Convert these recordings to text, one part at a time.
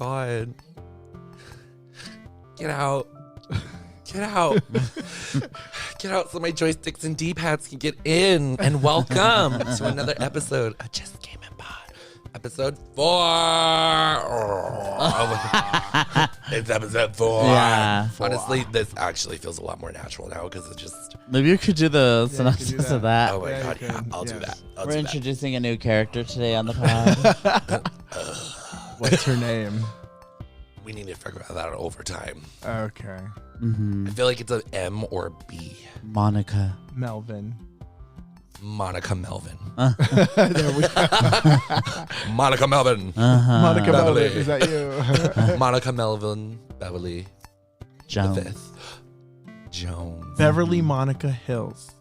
God. Get out. Get out. Get out so my joysticks and D-pads can get in. And welcome to another episode of Just Gaymin Pod. Episode 4. It's episode 4. Yeah. Honestly, this actually feels a lot more natural now because it just... Maybe you could do the synopsis of that. Oh my God, yeah. I'll do that. We're introducing a new character today on the pod. What's her name? We need to figure out that over time. Okay. Mm-hmm. I feel like it's an M or a B. Monica. Melvin. Monica Melvin. There we go. Monica Melvin. Uh-huh. Monica Beverly. Melvin, is that you? Monica Melvin Beverly Jones. the Fifth. Jones. Beverly Monica Hills.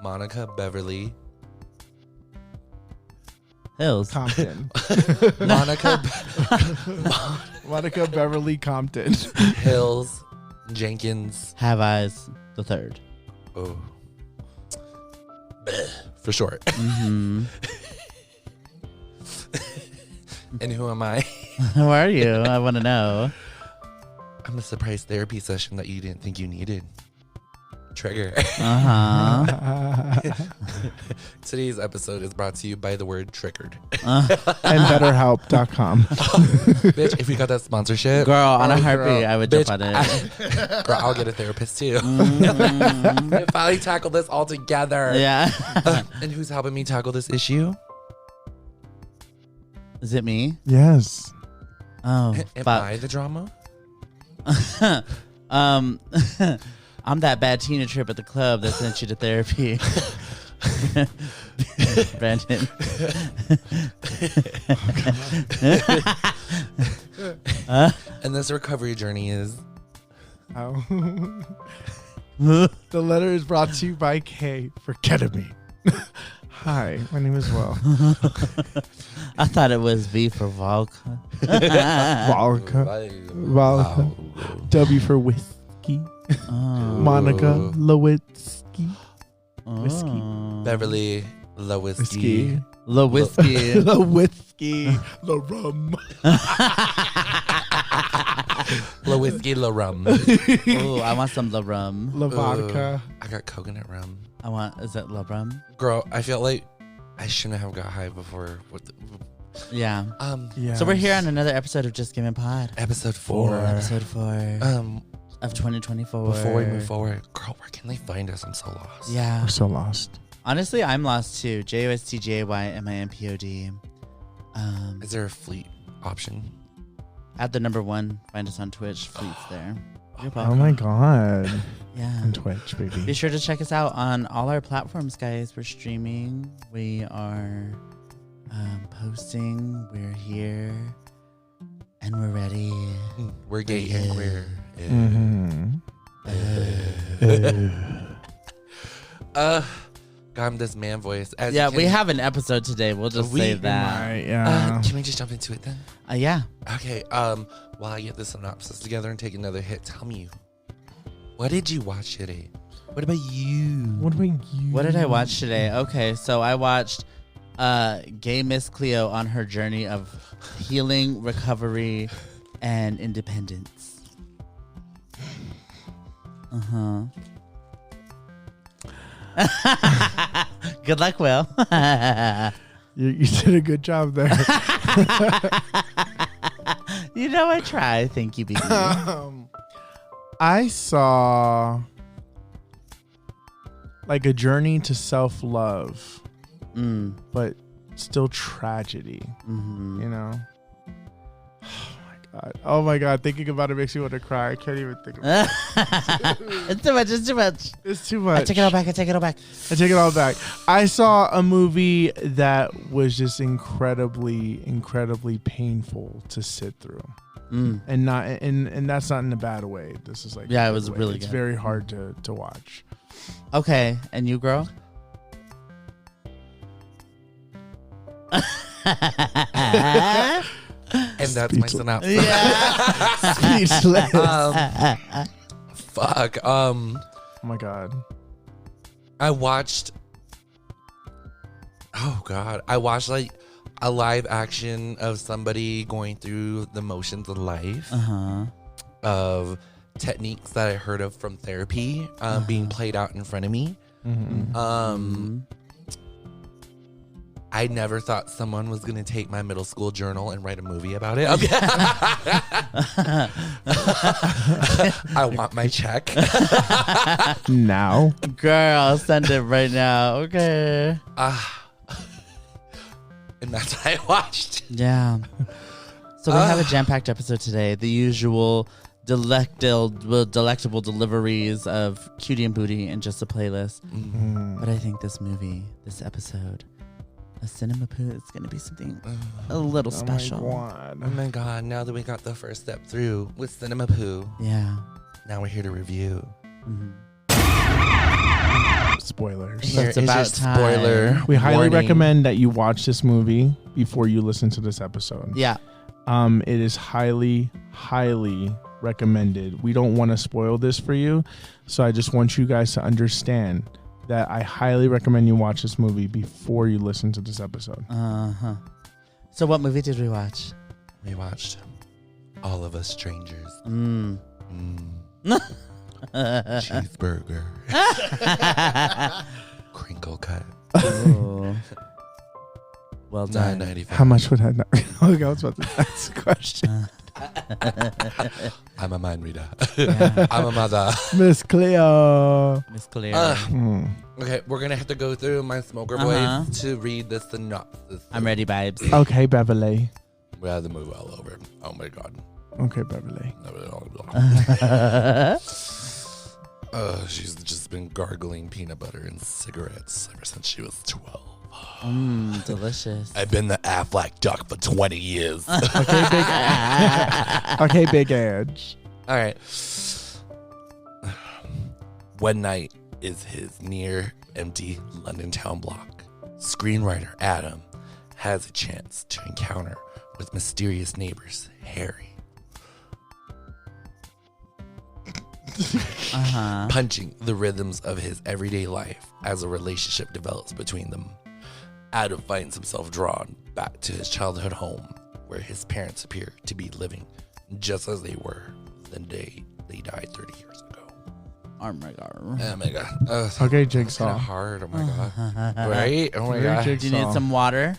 Monica Beverly. Hills. Compton. Monica Monica Beverly Compton. Hills Jenkins. Have Eyes the Third. Oh. Bleh, for short. Mm-hmm. And who am I? Who are you? I want to know. I'm a surprise therapy session that you didn't think you needed. Trigger. Uh-huh. Today's episode is brought to you by the word triggered. And BetterHelp.com. Bitch, if we got that sponsorship. Girl, on a Oh, heartbeat, girl. I would Bitch, jump on it. Girl, I'll get a therapist too. Mm. We finally tackled this all together. Yeah. And who's helping me tackle this issue? Is it me? Yes. Oh, Am fuck. I the drama? I'm that bad teen trip at the club that sent you to therapy. Brandon. And this recovery journey is... Oh. The letter is brought to you by K for ketamine. Hi, my name is Will. I thought it was V for Volca. Volca. Volca. W for whiskey. Oh. Monica Lewinsky. Whiskey. Oh. Beverly Lewinsky. Whiskey. La whiskey. The whiskey. The rum. Lewinsky La Rum. Oh, I want some La Rum. La vodka. I got coconut rum. Is it La Rum? Girl, I feel like I shouldn't have got high before. Yeah. Yeah. So we're here on another episode of Just Gaymin Pod. Episode 4. Episode 4 of 2024. Before we move forward, girl, where can they find us? I'm so lost. Yeah. We're so lost. Honestly, I'm lost too. JOSTJAYMINPOD. Is there a fleet option? At the number 1. Find us on Twitch. Fleet's there. You're Oh welcome. my God. Yeah. On Twitch, Be baby. sure to check us out on all our platforms, guys. We're streaming. We are posting. We're here. And we're ready. We're gay and queer. Got this man voice. As Yeah, you we can- have an episode today. We'll just say that. Right, yeah. Can we just jump into it then? Yeah. Okay. While I get the synopsis together and take another hit, tell me, what did you watch today? What about you? What about you? What did I watch today? Okay, so I watched Gay Miss Cleo on her journey of healing, recovery, and independence. Uh-huh. Good luck, Will. You did a good job there. You know I try. Thank you, baby. I saw like a journey to self-love, but still tragedy. Mm-hmm. You know? Oh my God. Thinking about it makes me want to cry. I can't even think about It's too much. It's too much. It's too much. I take it all back. I take it all back. I take it all back. I saw a movie that was just incredibly, incredibly painful to sit through. And not and that's not in a bad way. This is like Yeah, it was really It's good. very hard to watch. Okay, and you, girl? And that's my synopsis. Yeah. Speechless. Fuck. Oh my God. I watched. Oh God. I watched like a live action of somebody going through the motions of life, of techniques that I heard of from therapy being played out in front of me. I never thought someone was going to take my middle school journal and write a movie about it. Okay. I want my check. Now. Girl, send it right now. Okay. And that's what I watched. Yeah. So we have a jam-packed episode today. The usual delectable deliveries of cutie and booty and just a playlist. But I think this episode, a Cinema Poo, is going to be something a little special. Oh my God. Now that we got the first step through with Cinema Poo. Yeah. Now we're here to review. Spoilers. So it's about spoiler. We highly warning. recommend that you watch this movie before you listen to this episode. Yeah. It is highly, highly recommended. We don't want to spoil this for you, so I just want you guys to understand that I highly recommend you watch this movie before you listen to this episode. So what movie did we watch? We watched All of Us Strangers. Cheeseburger. Crinkle cut. Ooh. Well done. $9.95. How much would I know? Okay, I was about to ask a question. I'm a mind reader. Yeah. I'm a mother. Miss Cleo. Miss Clear. Okay, we're going to have to go through my smoker voice to read the synopsis. I'm ready, babes. Okay, Beverly. We had to move all over. Oh my God. Okay, Beverly. She's just been gargling peanut butter and cigarettes ever since she was 12. Delicious. I've been the Affleck duck for 20 years. Okay, Big Edge. All right. One night is his near empty London town block. Screenwriter Adam has a chance to encounter with mysterious neighbors Harry. Punching the rhythms of his everyday life as a relationship develops between them. Adam finds himself drawn back to his childhood home, where his parents appear to be living just as they were the day they died 30 years ago. Oh my God. Oh my God. Okay, It's Jigsaw. kind of hard. Oh my God. Right? Oh my God. Jigsaw. Do you need some water?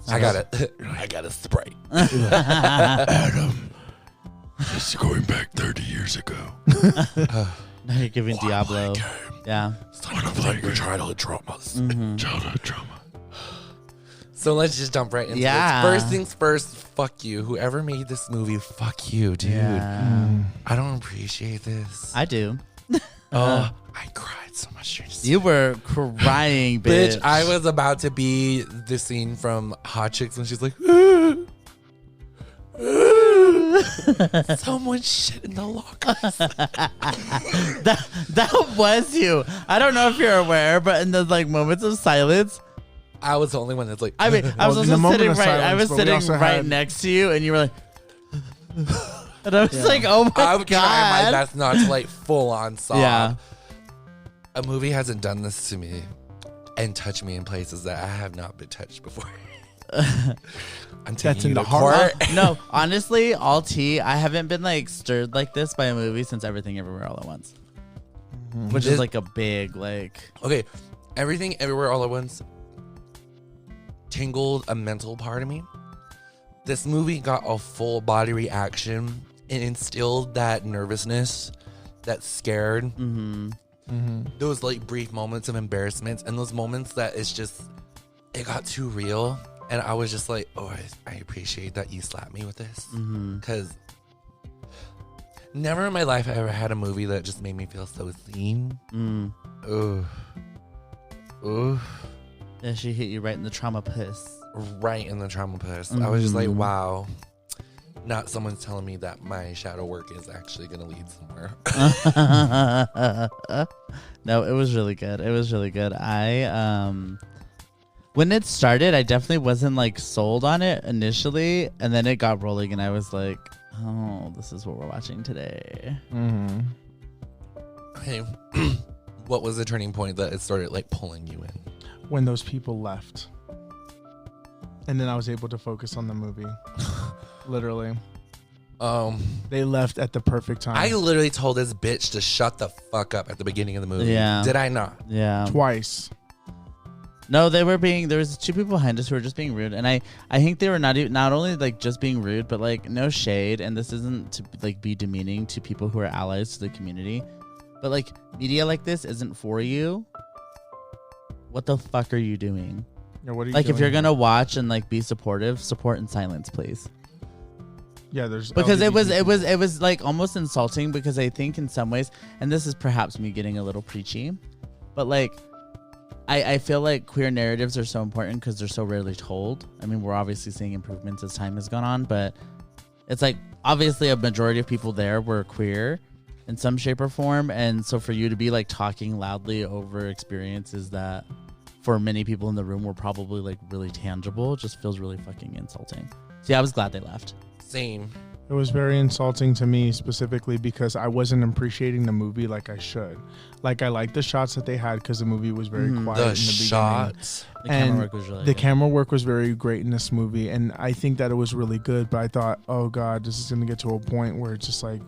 I got a Sprite. Adam, it's going back 30 years ago. Now you're giving Diablo. Yeah. One of your childhood traumas. Childhood trauma. So let's just jump right into Yeah. this. First things first, fuck you. Whoever made this movie, fuck you, dude. Yeah. I don't appreciate this. I do. I cried so much. You were crying, bitch. Bitch, I was about to be the scene from Hot Chicks when she's like, someone shit in the locker. that was you. I don't know if you're aware, but in those like moments of silence, I was the only one that's like, I mean, I was Well, in the also moment sitting of right. I silence, was but we sitting also right had- next to you, and you were like, and I was like, oh my I would God. try my best not to like full on sob. Yeah. A movie hasn't done this to me and touched me in places that I have not been touched before. I'm taking That's in you the to heart. court. No, honestly, all tea. I haven't been like stirred like this by a movie since Everything Everywhere All at Once, which is like a big like. Okay, Everything Everywhere All at Once tingled a mental part of me. This movie got a full body reaction and instilled that nervousness, that scared, those like brief moments of embarrassment, and those moments that it's just, it got too real. And I was just like, oh, I appreciate that you slapped me with this. Because never in my life I ever had a movie that just made me feel so seen. Ooh. Yeah, she hit you right in the trauma piss. Right in the trauma puss. I was just like, wow. Not someone's telling me that my shadow work is actually going to lead somewhere. No, it was really good. It was really good. When it started, I definitely wasn't like sold on it initially, and then it got rolling, and I was like, "Oh, this is what we're watching today." Okay, what was the turning point that it started like pulling you in? When those people left. And then I was able to focus on the movie. Literally. They left at the perfect time. I literally told this bitch to shut the fuck up at the beginning of the movie. Yeah. Did I not? Yeah. Twice. No, there was two people behind us who were just being rude, and I think they were not only like just being rude, but like no shade, and this isn't to like be demeaning to people who are allies to the community, but like media like this isn't for you. What the fuck are you doing? Yeah, what are you like doing? If you're gonna watch and like be supportive, support in silence, please. Yeah, there's because it was like almost insulting, because I think in some ways, and this is perhaps me getting a little preachy, but like I feel like queer narratives are so important because they're so rarely told. I mean, we're obviously seeing improvements as time has gone on, but it's like obviously a majority of people there were queer in some shape or form, and so for you to be like talking loudly over experiences that for many people in the room were probably like really tangible just feels really fucking insulting. So yeah, I was glad they left. Same. It was very insulting to me specifically because I wasn't appreciating the movie like I should. Like I liked the shots that they had because the movie was very quiet in the shots. beginning. The camera work was really good. Camera work was very great in this movie, and I think that it was really good. But I thought, oh god, this is gonna get to a point where it's just like,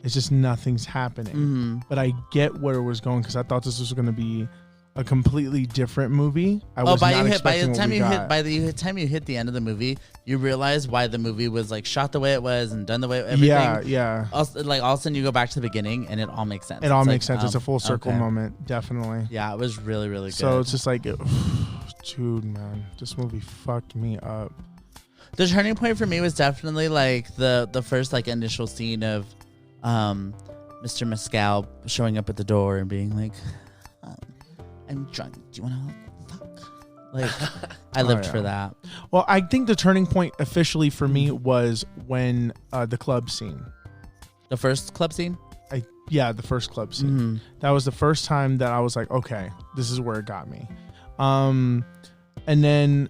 it's just nothing's happening. Mm-hmm. But I get where it was going because I thought this was gonna be a completely different movie. By the time you hit the end of the movie, you realize why the movie was like shot the way it was and done the way everything. Yeah. Also, like all of a sudden you go back to the beginning and it all makes sense. It all makes sense. It's a full circle moment, definitely. Yeah, it was really, really good. So it's just like, dude, man, this movie fucked me up. The turning point for me was definitely like the first like initial scene of Mr. Mescal showing up at the door and being like, I'm drunk. Do you want to fuck? Like, I lived for that. Well, I think the turning point officially for me was when the club scene. The first club scene? The first club scene. Mm-hmm. That was the first time that I was like, okay, this is where it got me. And then,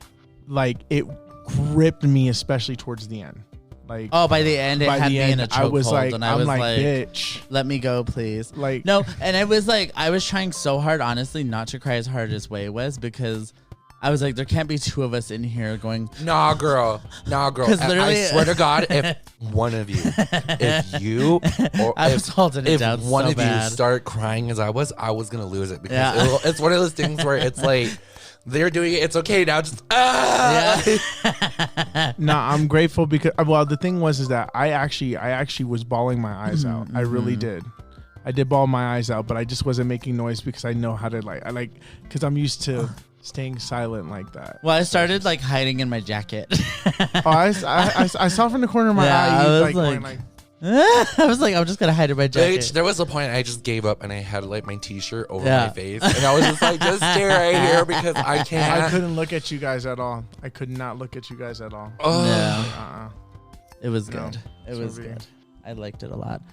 like, it gripped me, especially towards the end. Like, by the end, it had me in a chokehold. I was like, and I was like, bitch, let me go, please. Like, no, and I was like, I was trying so hard, honestly, not to cry as hard as Way was, because I was like, there can't be two of us in here going, Nah, girl. I swear to God, if one of you, or I was holding it down one so of bad. you start crying as I was gonna lose it, because it's one of those things where it's like, they're doing it. It's okay now. Just I'm grateful because the thing was that I actually was bawling my eyes out. I really did. I did bawl my eyes out, but I just wasn't making noise because I know how to because I'm used to staying silent like that. Well, I started like hiding in my jacket. I saw from the corner of my eye. I was like I was like, I'm just gonna hide in my jacket. Bitch, there was a point I just gave up and I had like my t-shirt over my face, and I was just like, just stay right here because I can't. I couldn't look at you guys at all. I could not look at you guys at all. It was good. It was good. I liked it a lot.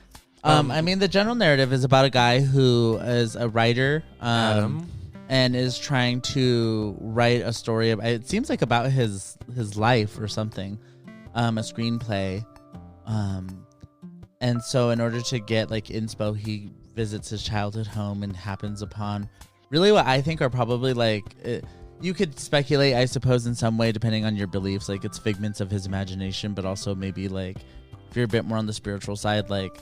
I mean, the general narrative is about a guy who is a writer, Adam, and is trying to write a story. It seems like about his life or something, a screenplay. And so in order to get like inspo, he visits his childhood home and happens upon really what I think are probably like, you could speculate, I suppose, in some way, depending on your beliefs, like it's figments of his imagination, but also maybe like if you're a bit more on the spiritual side, like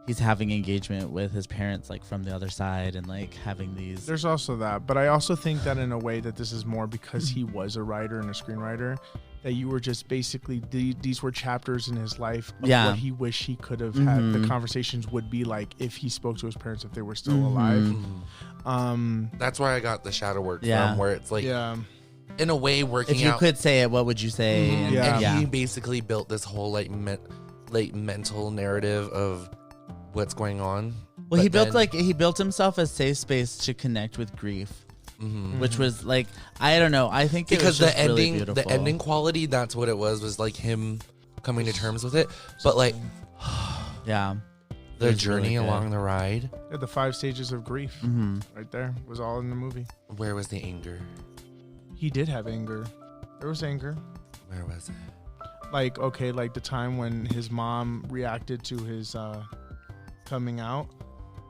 he's having engagement with his parents, like from the other side, and like having these. There's also that, but I also think that in a way that this is more because he was a writer and a screenwriter, that you were just basically these were chapters in his life of what he wished he could have had. The conversations would be like if he spoke to his parents if they were still alive. That's why I got the shadow work from, where it's like, in a way, working. If you could say it, what would you say? And he basically built this whole like mental narrative of what's going on. Well, he built himself a safe space to connect with grief. Which was like, I don't know. I think because it was really beautiful. The ending quality, that's what it was like him coming to terms with it. But like, the journey really along the ride. Yeah, the 5 stages of grief, right there, was all in the movie. Where was the anger? He did have anger. There was anger. Where was it? Like, okay, like the time when his mom reacted to his coming out.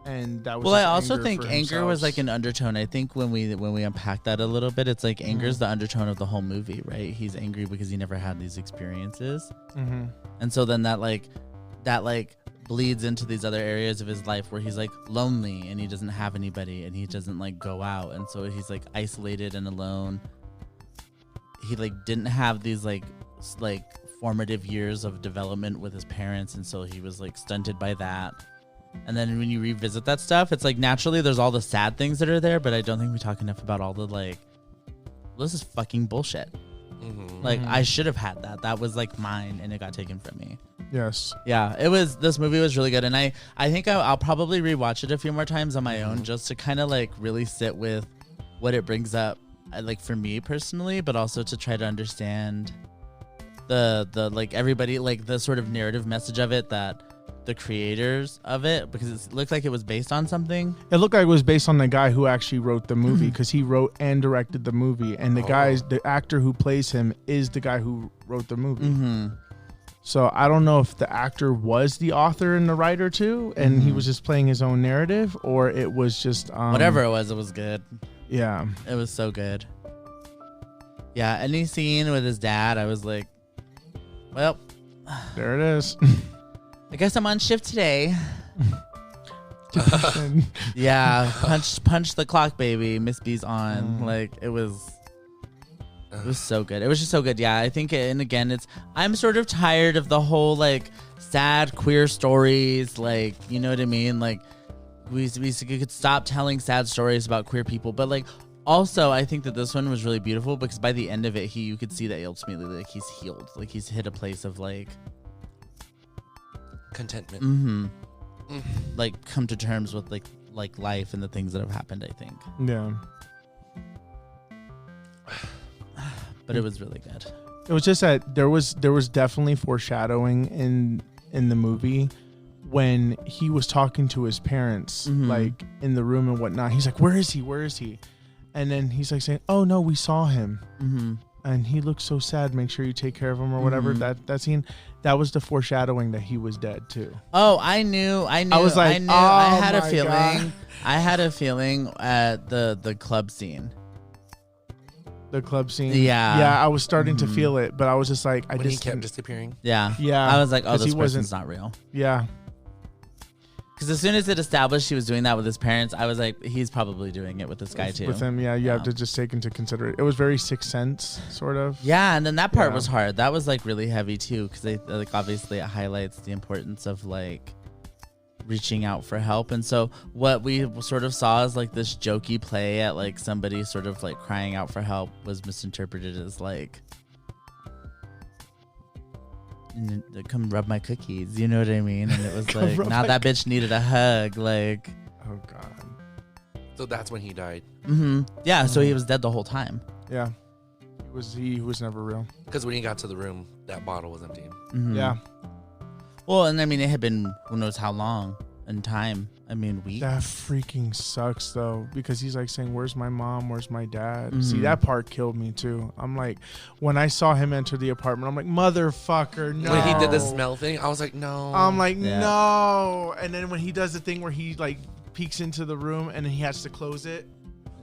And that was Well, I just also think for anger was himself. like an undertone. I think when we unpack that a little bit, it's like anger is the undertone of the whole movie, right? He's angry because he never had these experiences. Mm-hmm. And so then that bleeds into these other areas of his life where he's like lonely and he doesn't have anybody and he doesn't like go out, and so he's like isolated and alone. He like didn't have these like formative years of development with his parents, and so he was like stunted by that. And then when you revisit that stuff, it's like naturally there's all the sad things that are there, but I don't think we talk enough about all the like, this is fucking bullshit. Mm-hmm. Like I should have had that. That was like mine, and it got taken from me. Yes. Yeah, it was. This movie was really good, and I think I'll probably rewatch it a few more times on my own, just to kind of like really sit with what it brings up, like for me personally, but also to try to understand the like everybody, like the sort of narrative message of it, that the creators of it, because it looked like it was based on something. It looked like it was based on the guy who actually wrote the movie, because he wrote and directed the movie, and the actor who plays him is the guy who wrote the movie. Mm-hmm. So I don't know if the actor was the author and the writer too, and he was just playing his own narrative, or it was just Whatever it was good. Yeah, It was so good. Yeah, any scene with his dad, I was like, well, there it is. I guess I'm on shift today. Yeah, punch the clock, baby. Miss B's on. Like it was so good. It was just so good. Yeah, I think, and again, I'm sort of tired of the whole like sad queer stories. Like, you know what I mean? Like we could stop telling sad stories about queer people, but like also I think that this one was really beautiful because by the end of it, you could see that ultimately like he's healed. Like he's hit a place of like contentment. Mm-hmm. Like come to terms with like life and the things that have happened, I think. Yeah. But it was really good. It was just that there was definitely foreshadowing in the movie when he was talking to his parents, like in the room and whatnot. He's like, "Where is he? And then he's like saying, "Oh no, we saw him." Mm-hmm. And he looks so sad. Make sure you take care of him or whatever. That scene, that was the foreshadowing that he was dead too. Oh, I knew. I was like, I had a feeling. God. I had a feeling at the club scene. The club scene. Yeah. I was starting to feel it, but I was just like, when he kept disappearing. Yeah. I was like, oh, this person's not real. Yeah. Because as soon as it established he was doing that with his parents, I was like, he's probably doing it with this guy too. With him, you have to just take into consideration. It was very Sixth Sense, sort of. Yeah, and then that part was hard. That was like really heavy too, because like obviously it highlights the importance of like reaching out for help. And so what we sort of saw as like this jokey play at like somebody sort of like crying out for help was misinterpreted as like, come rub my cookies, you know what I mean? And it was like, now that bitch needed a hug, like, oh god. So that's when he died. Yeah, so he was dead the whole time. Yeah, he was never real. Because when he got to the room, that bottle was empty. Yeah. Well, and I mean, it had been who knows how long in time. I mean, weeks. That freaking sucks though, because he's like saying, "Where's my mom? Where's my dad?" See, that part killed me too. I'm like, when I saw him enter the apartment, I'm like, motherfucker, no. When he did the smell thing, I was like, no. I'm like, no. And then when he does the thing where he like peeks into the room and then he has to close it.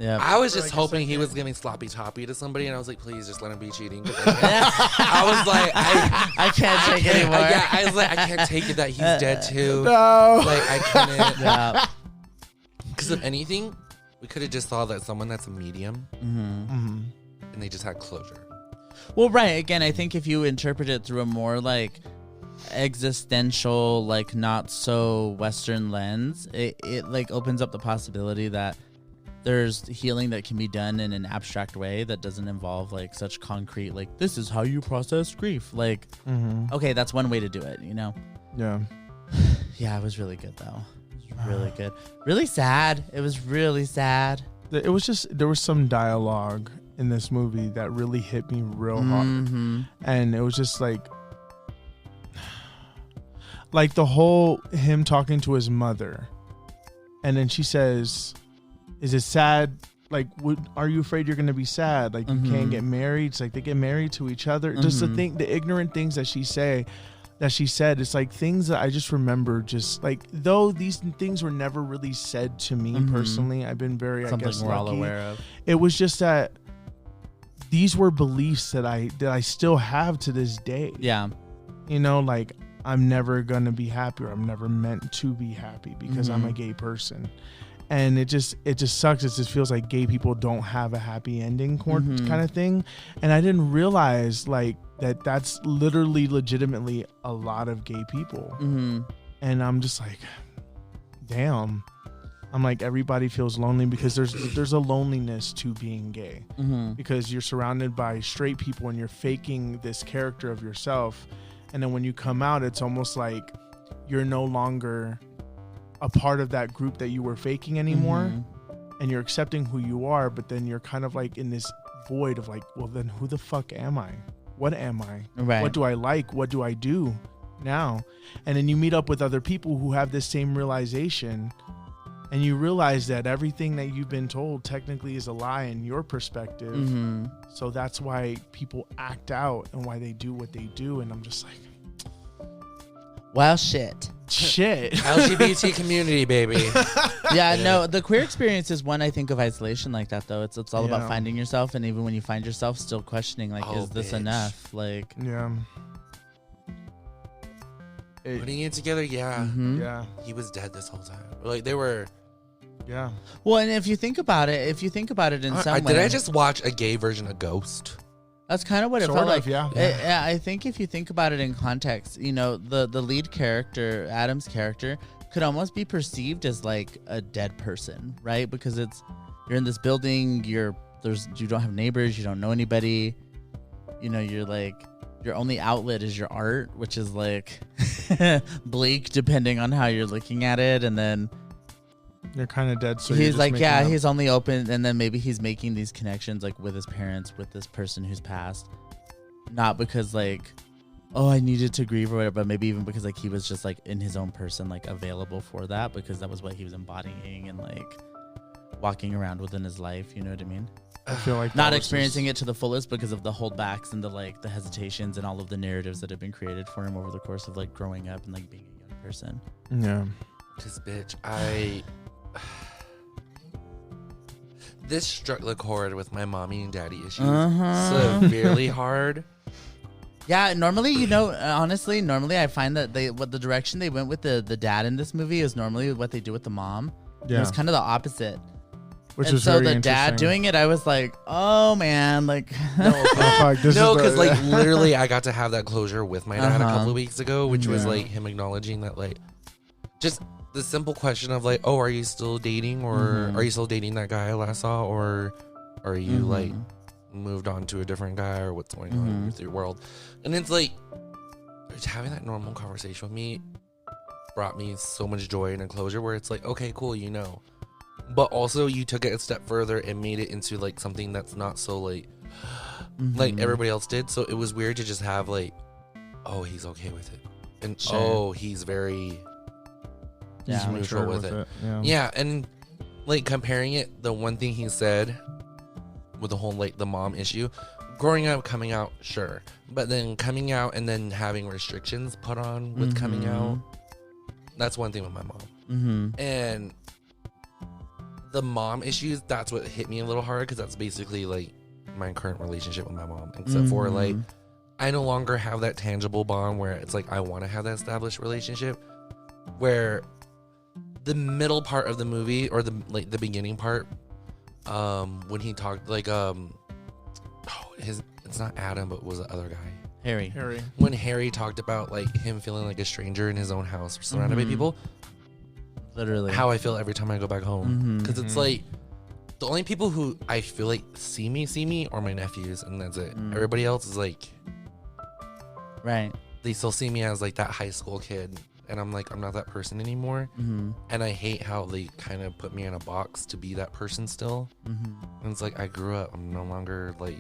Yeah. I was just hoping he was giving sloppy toppy to somebody, and I was like, please just let him be cheating. I was like, I can't take it anymore. I was like, I can't take it that he's dead too. No. Like, I couldn't. Yeah. Because if anything, we could have just saw that someone that's a medium, and they just had closure. Well, right. Again, I think if you interpret it through a more like existential, like not so Western lens, it like opens up the possibility that there's healing that can be done in an abstract way that doesn't involve like such concrete, like this is how you process grief. Like, okay, that's one way to do it, you know? Yeah. Yeah, it was really good though. It was really good. Really sad. It was really sad. It was just, there was some dialogue in this movie that really hit me real hard. And it was just like the whole him talking to his mother. And then she says, is it sad? Like, are you afraid you're going to be sad? Like, you can't get married. It's like they get married to each other. Just the ignorant things that she say. that she said. It's like things that I just remember, just like, though these things were never really said to me personally. I've been very, Something I guess, we're all lucky. aware of. It was just that these were beliefs that I still have to this day. Yeah. You know, like, I'm never gonna be happy, or I'm never meant to be happy because I'm a gay person. And it just sucks. It just feels like gay people don't have a happy ending kind of thing. And I didn't realize like that's literally legitimately a lot of gay people. And I'm just like, damn. I'm like, everybody feels lonely because there's a loneliness to being gay because you're surrounded by straight people and you're faking this character of yourself. And then when you come out, it's almost like you're no longer a part of that group that you were faking anymore, and you're accepting who you are, but then you're kind of like in this void of like, well, then who the fuck am I? What am I? Right. What do I like? What do I do now? And then you meet up with other people who have this same realization, and you realize that everything that you've been told technically is a lie in your perspective. So that's why people act out and why they do what they do. And I'm just like, well, shit. LGBT community, baby. Yeah, no, the queer experience is one I think of isolation like that, though. It's all about finding yourself, and even when you find yourself, still questioning, like, is this enough? Like, yeah. Putting it together, Yeah. He was dead this whole time. Like, they were... Yeah. Well, and if you think about it in some way... Did I just watch a gay version of Ghost? That's kind of what it Sort felt of, like. yeah. I think if you think about it in context, you know, the lead character, Adam's character, could almost be perceived as like a dead person, right? Because you're in this building, you don't have neighbors, you don't know anybody, you know, you're like, your only outlet is your art, which is like bleak depending on how you're looking at it, and then you're kind of dead. So he's like, he's only open, and then maybe he's making these connections like with his parents, with this person who's passed, not because like, oh, I needed to grieve or whatever, but maybe even because like he was just like in his own person, like available for that, because that was what he was embodying and like walking around within his life. You know what I mean? I feel like not experiencing it to the fullest because of the holdbacks and the hesitations and all of the narratives that have been created for him over the course of like growing up and like being a young person. Yeah. Because, bitch, this struck the chord with my mommy and daddy issues severely hard. Yeah, normally, you know, honestly, I find that the direction they went with the dad in this movie is normally what they do with the mom. Yeah. It was kind of the opposite. Which is very the dad doing it, I was like, oh man, like no, because like literally I got to have that closure with my dad a couple of weeks ago, which was like him acknowledging that like just the simple question of like, oh, are you still dating, or are you still dating that guy I last saw, or are you like moved on to a different guy, or what's going on with your world? And it's like having that normal conversation with me brought me so much joy and a closure where it's like, okay, cool, you know. But also you took it a step further and made it into like something that's not so like like everybody else did. So it was weird to just have like, oh, he's okay with it, and oh, he's very neutral with it. Yeah, and like comparing it, the one thing he said with the whole like the mom issue, growing up, coming out, sure, but then coming out and then having restrictions put on with coming out, that's one thing with my mom. And the mom issues, that's what hit me a little hard, because that's basically like my current relationship with my mom, except for like I no longer have that tangible bond where it's like I want to have that established relationship, where the middle part of the movie, or the like the beginning part, when he talked like it's not Adam, but it was the other guy, Harry. When Harry talked about like him feeling like a stranger in his own house surrounded by people, literally how I feel every time I go back home, because it's like the only people who I feel like see me are my nephews, and that's it. Everybody else is like, right, they still see me as like that high school kid, and I'm like, I'm not that person anymore. And I hate how they kind of put me in a box to be that person still. And it's like, I grew up, I'm no longer like,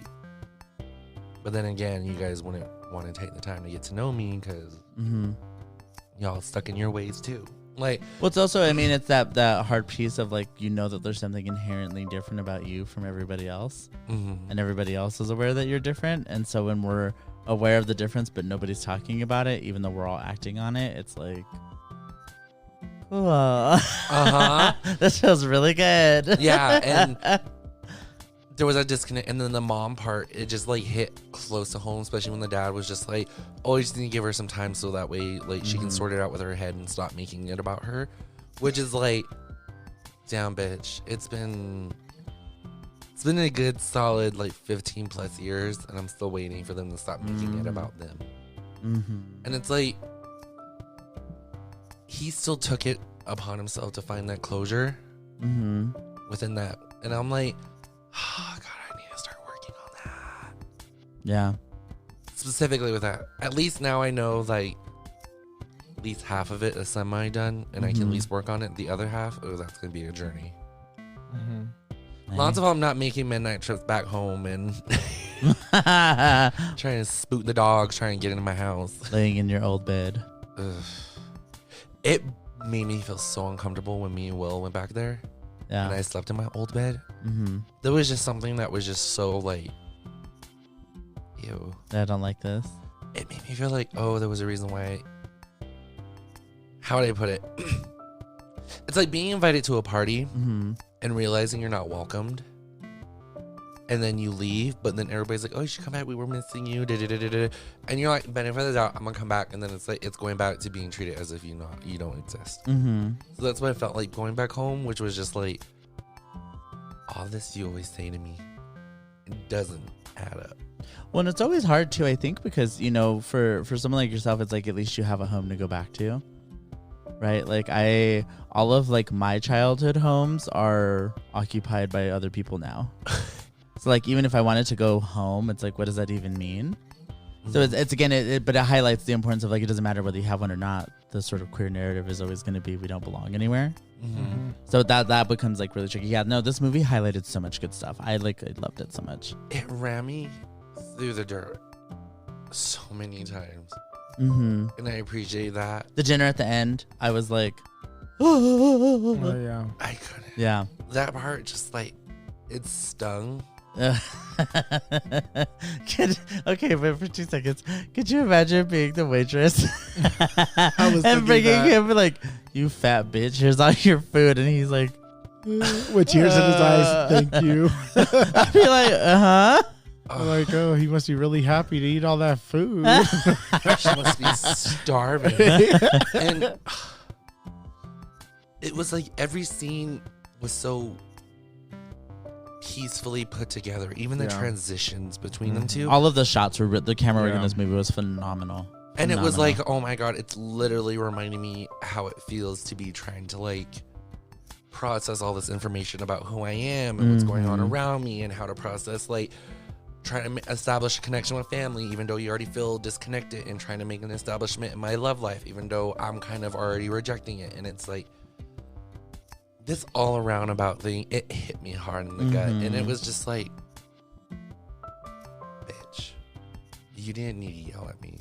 but then again, you guys wouldn't want to take the time to get to know me because y'all stuck in your ways too. Like, well, it's also, I mean, it's that hard piece of like, you know, that there's something inherently different about you from everybody else, and everybody else is aware that you're different. And so when we're aware of the difference, but nobody's talking about it, even though we're all acting on it. It's like, cool. This feels really good. Yeah, and there was a disconnect, and then the mom part, it just like hit close to home, especially when the dad was just like, oh, you just need to give her some time so that way like she can sort it out with her head and stop making it about her, which is like, damn bitch, it's been a good solid like 15 plus years, and I'm still waiting for them to stop making it about them. And it's like, he still took it upon himself to find that closure within that, and I'm like, oh god, I need to start working on that. Yeah, specifically with that. At least now I know like at least half of it is semi done, and I can at least work on it. The other half, oh, that's gonna be a journey. Lots of them not making midnight trips back home and trying to spook the dogs, trying to get into my house, laying in your old bed. Ugh. It made me feel so uncomfortable when me and Will went back there. Yeah, and I slept in my old bed. There was just something that was just so like, ew. I don't like this. It made me feel like, oh, there was a reason why. How would I put it? It's like being invited to a party and realizing you're not welcomed, and then you leave, but then everybody's like, oh, you should come back, we were missing you, and you're like, benefit of the doubt, I'm gonna come back, and then it's like, it's going back to being treated as if you don't exist. So that's what I felt like going back home, which was just like, all this you always say to me, it doesn't add up. Well, and it's always hard too, I think, because, you know, for someone like yourself, it's like at least you have a home to go back to, right? Like all of like my childhood homes are occupied by other people now. So like, even if I wanted to go home, it's like, what does that even mean? So it's again, but it highlights the importance of like, it doesn't matter whether you have one or not. The sort of queer narrative is always going to be, we don't belong anywhere. So that becomes like really tricky. Yeah, no, this movie highlighted so much good stuff. I loved it so much. It ran me through the dirt so many times. And I appreciate that. The dinner at the end, I was like, Oh yeah, I couldn't. Yeah. That part just like, it stung. Okay, but for 2 seconds, could you imagine being the waitress and bringing him like, you fat bitch, here's all your food, and he's like, with tears in his eyes, thank you. I'd be like, I'm like, oh, he must be really happy to eat all that food. She must be starving. And it was like every scene was so peacefully put together. Even the transitions between them two. All of the shots were, the camera work in this movie was phenomenal. And it was like, oh my god, it's literally reminding me how it feels to be trying to like process all this information about who I am and what's going on around me, and how to process like trying to establish a connection with family, even though you already feel disconnected, and trying to make an establishment in my love life, even though I'm kind of already rejecting it. And it's like, this all around about thing, it hit me hard in the gut. And it was just like, bitch, you didn't need to yell at me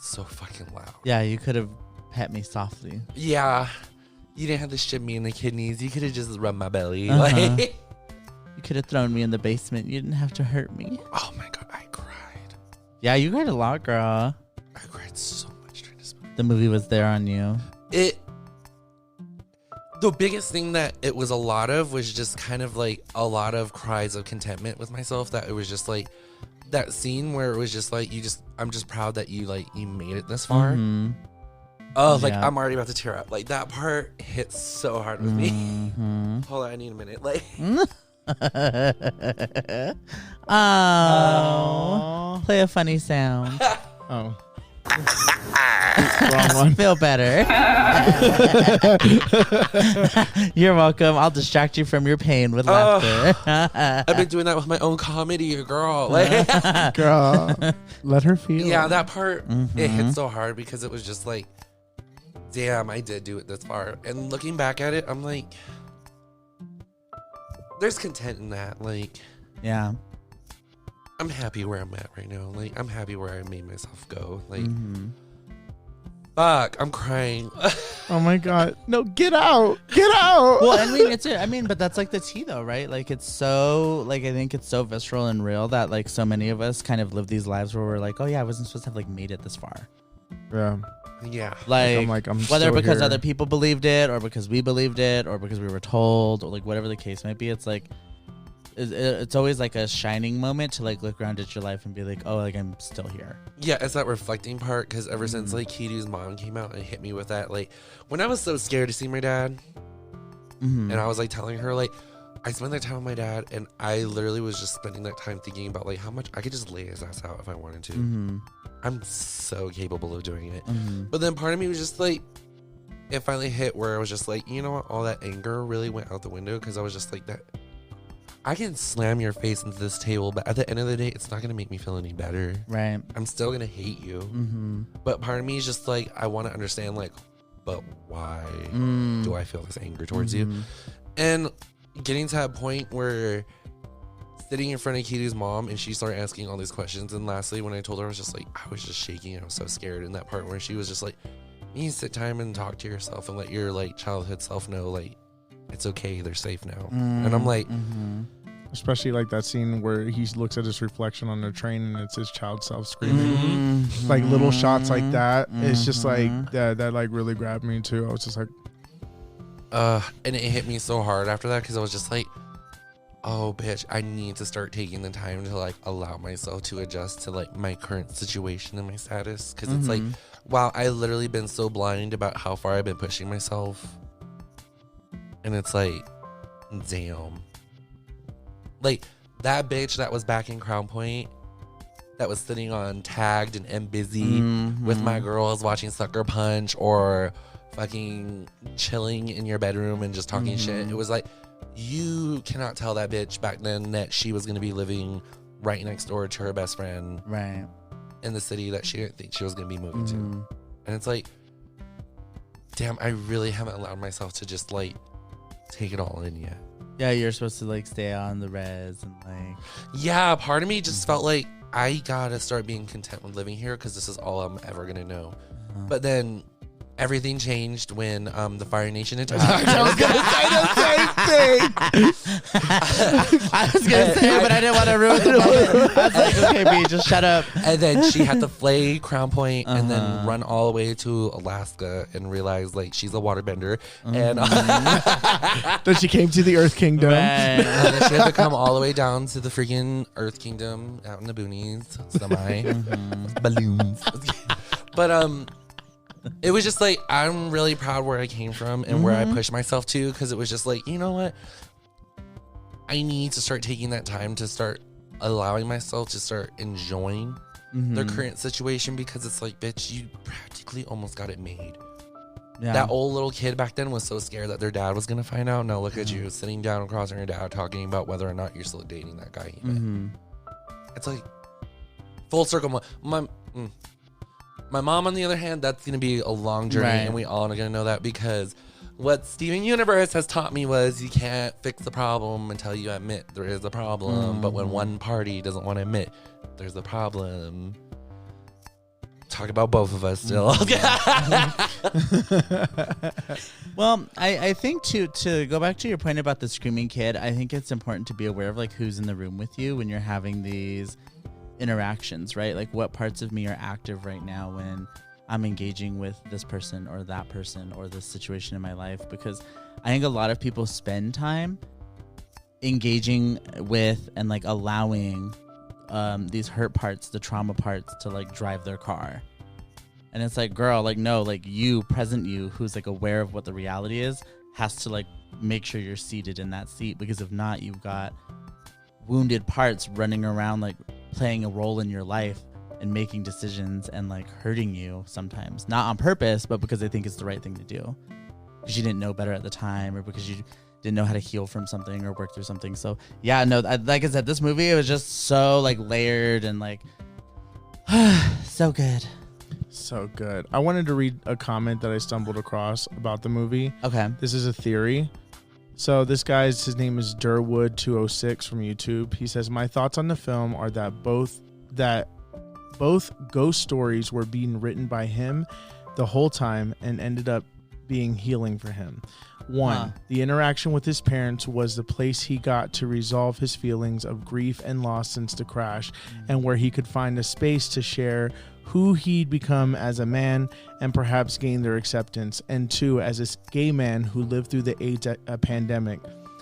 so fucking loud. Yeah, you could have pet me softly. Yeah, you didn't have to shit me in the kidneys. You could have just rubbed my belly. Like, you could have thrown me in the basement. You didn't have to hurt me. Oh my god, I cried. Yeah, you cried a lot, girl. I cried so much during this movie. The movie was there on you. The biggest thing that it was a lot of was just kind of like a lot of cries of contentment with myself, that it was just like that scene where it was just like, I'm just proud that you made it this far. Oh, like, I'm already about to tear up. Like, that part hit so hard with me. Hold on, I need a minute. Like, oh, play a funny sound. Oh. Wrong one. Feel better. You're welcome. I'll distract you from your pain with laughter. I've been doing that with my own comedy, girl. Like, girl, let her feel. Yeah, that part, it hit so hard because it was just like, damn, I did do it this far. And looking back at it, I'm like, there's content in that. Like, yeah, I'm happy where I'm at right now. Like, I'm happy where I made myself go. Like, Fuck, I'm crying. Oh my God. No, get out. Get out. Well, but that's like the tea though, right? Like it's so, like, I think it's so visceral and real that like so many of us kind of live these lives where we're like, oh yeah, I wasn't supposed to have like made it this far. Yeah. Yeah. I'm whether because here. other people believed it or because we believed it or because we were told or like whatever the case might be, it's like, it's always like a shining moment to like look around at your life and be like, oh, like I'm still here. Yeah, it's that reflecting part because ever since like Kidu's mom came out and hit me with that, like when I was so scared to see my dad, and I was like telling her like I spent that time with my dad, and I literally was just spending that time thinking about like how much I could just lay his ass out if I wanted to. I'm so capable of doing it, but then part of me was just like, it finally hit where I was just like, you know what, all that anger really went out the window because I was just like that. I can slam your face into this table, but at the end of the day, it's not going to make me feel any better. Right. I'm still going to hate you. But part of me is just like, I want to understand, like, but why do I feel this anger towards you? And getting to that point where sitting in front of Kidu's mom and she started asking all these questions. And lastly, when I told her, I was just like, I was just shaking and I was so scared. In that part where she was just like, you need to sit time and talk to yourself and let your like childhood self know, like, it's okay, they're safe now. And I'm like, especially like that scene where he looks at his reflection on the train and it's his child self screaming. Like little shots like that. It's just like that like really grabbed me too. I was just like, and it hit me so hard after that because I was just like, oh bitch, I need to start taking the time to like allow myself to adjust to like my current situation and my status, because it's like, wow, I literally been so blind about how far I've been pushing myself. And it's like, damn. Like, that bitch that was back in Crown Point, that was sitting on Tagged and Busy with my girls watching Sucker Punch or fucking chilling in your bedroom and just talking shit. It was like, you cannot tell that bitch back then that she was going to be living right next door to her best friend. Right. In the city that she didn't think she was going to be moving to. And it's like, damn, I really haven't allowed myself to just like take it all in yet. Yeah, you're supposed to like stay on the res and like. Yeah, part of me just felt like I gotta start being content with living here because this is all I'm ever gonna know. But then everything changed when the Fire Nation attacked. I was gonna say the same thing. I was gonna say it, but I didn't want to ruin the moment. I was like, okay, B, just shut up. And then she had to flay Crown Point and then run all the way to Alaska and realize like she's a waterbender. And then she came to the Earth Kingdom. Right. And then she had to come all the way down to the freaking Earth Kingdom out in the boonies, balloons. But it was just like, I'm really proud where I came from and where I pushed myself to, because it was just like, you know what? I need to start taking that time to start allowing myself to start enjoying the current situation, because it's like, bitch, you practically almost got it made. Yeah. That old little kid back then was so scared that their dad was going to find out. Now look at you sitting down across from your dad talking about whether or not you're still dating that guy. It's like full circle. My mom, on the other hand, that's going to be a long journey, and we all are going to know that, because what Steven Universe has taught me was you can't fix the problem until you admit there is a problem. But when one party doesn't want to admit there's a problem, talk about both of us still. Well, I think to go back to your point about the screaming kid, I think it's important to be aware of like who's in the room with you when you're having these interactions, right? Like what parts of me are active right now when I'm engaging with this person or that person or this situation in my life, because I think a lot of people spend time engaging with and like allowing these hurt parts, the trauma parts, to like drive their car. And it's like, girl, like, no, like you, present you, who's like aware of what the reality is, has to like make sure you're seated in that seat, because if not, you've got wounded parts running around like playing a role in your life and making decisions and like hurting you sometimes, not on purpose, but because they think it's the right thing to do, because you didn't know better at the time, or because you didn't know how to heal from something or work through something. So yeah, no, like I said, this movie, it was just so like layered and like so good. So good. I wanted to read a comment that I stumbled across about the movie. Okay. This is a theory. So this guy's, his name is Durwood206 from YouTube. He says, my thoughts on the film are that both ghost stories were being written by him the whole time and ended up being healing for him. One, the interaction with his parents was the place he got to resolve his feelings of grief and loss since the crash, and where he could find a space to share who he'd become as a man and perhaps gain their acceptance. And two, as a gay man who lived through the AIDS pandemic,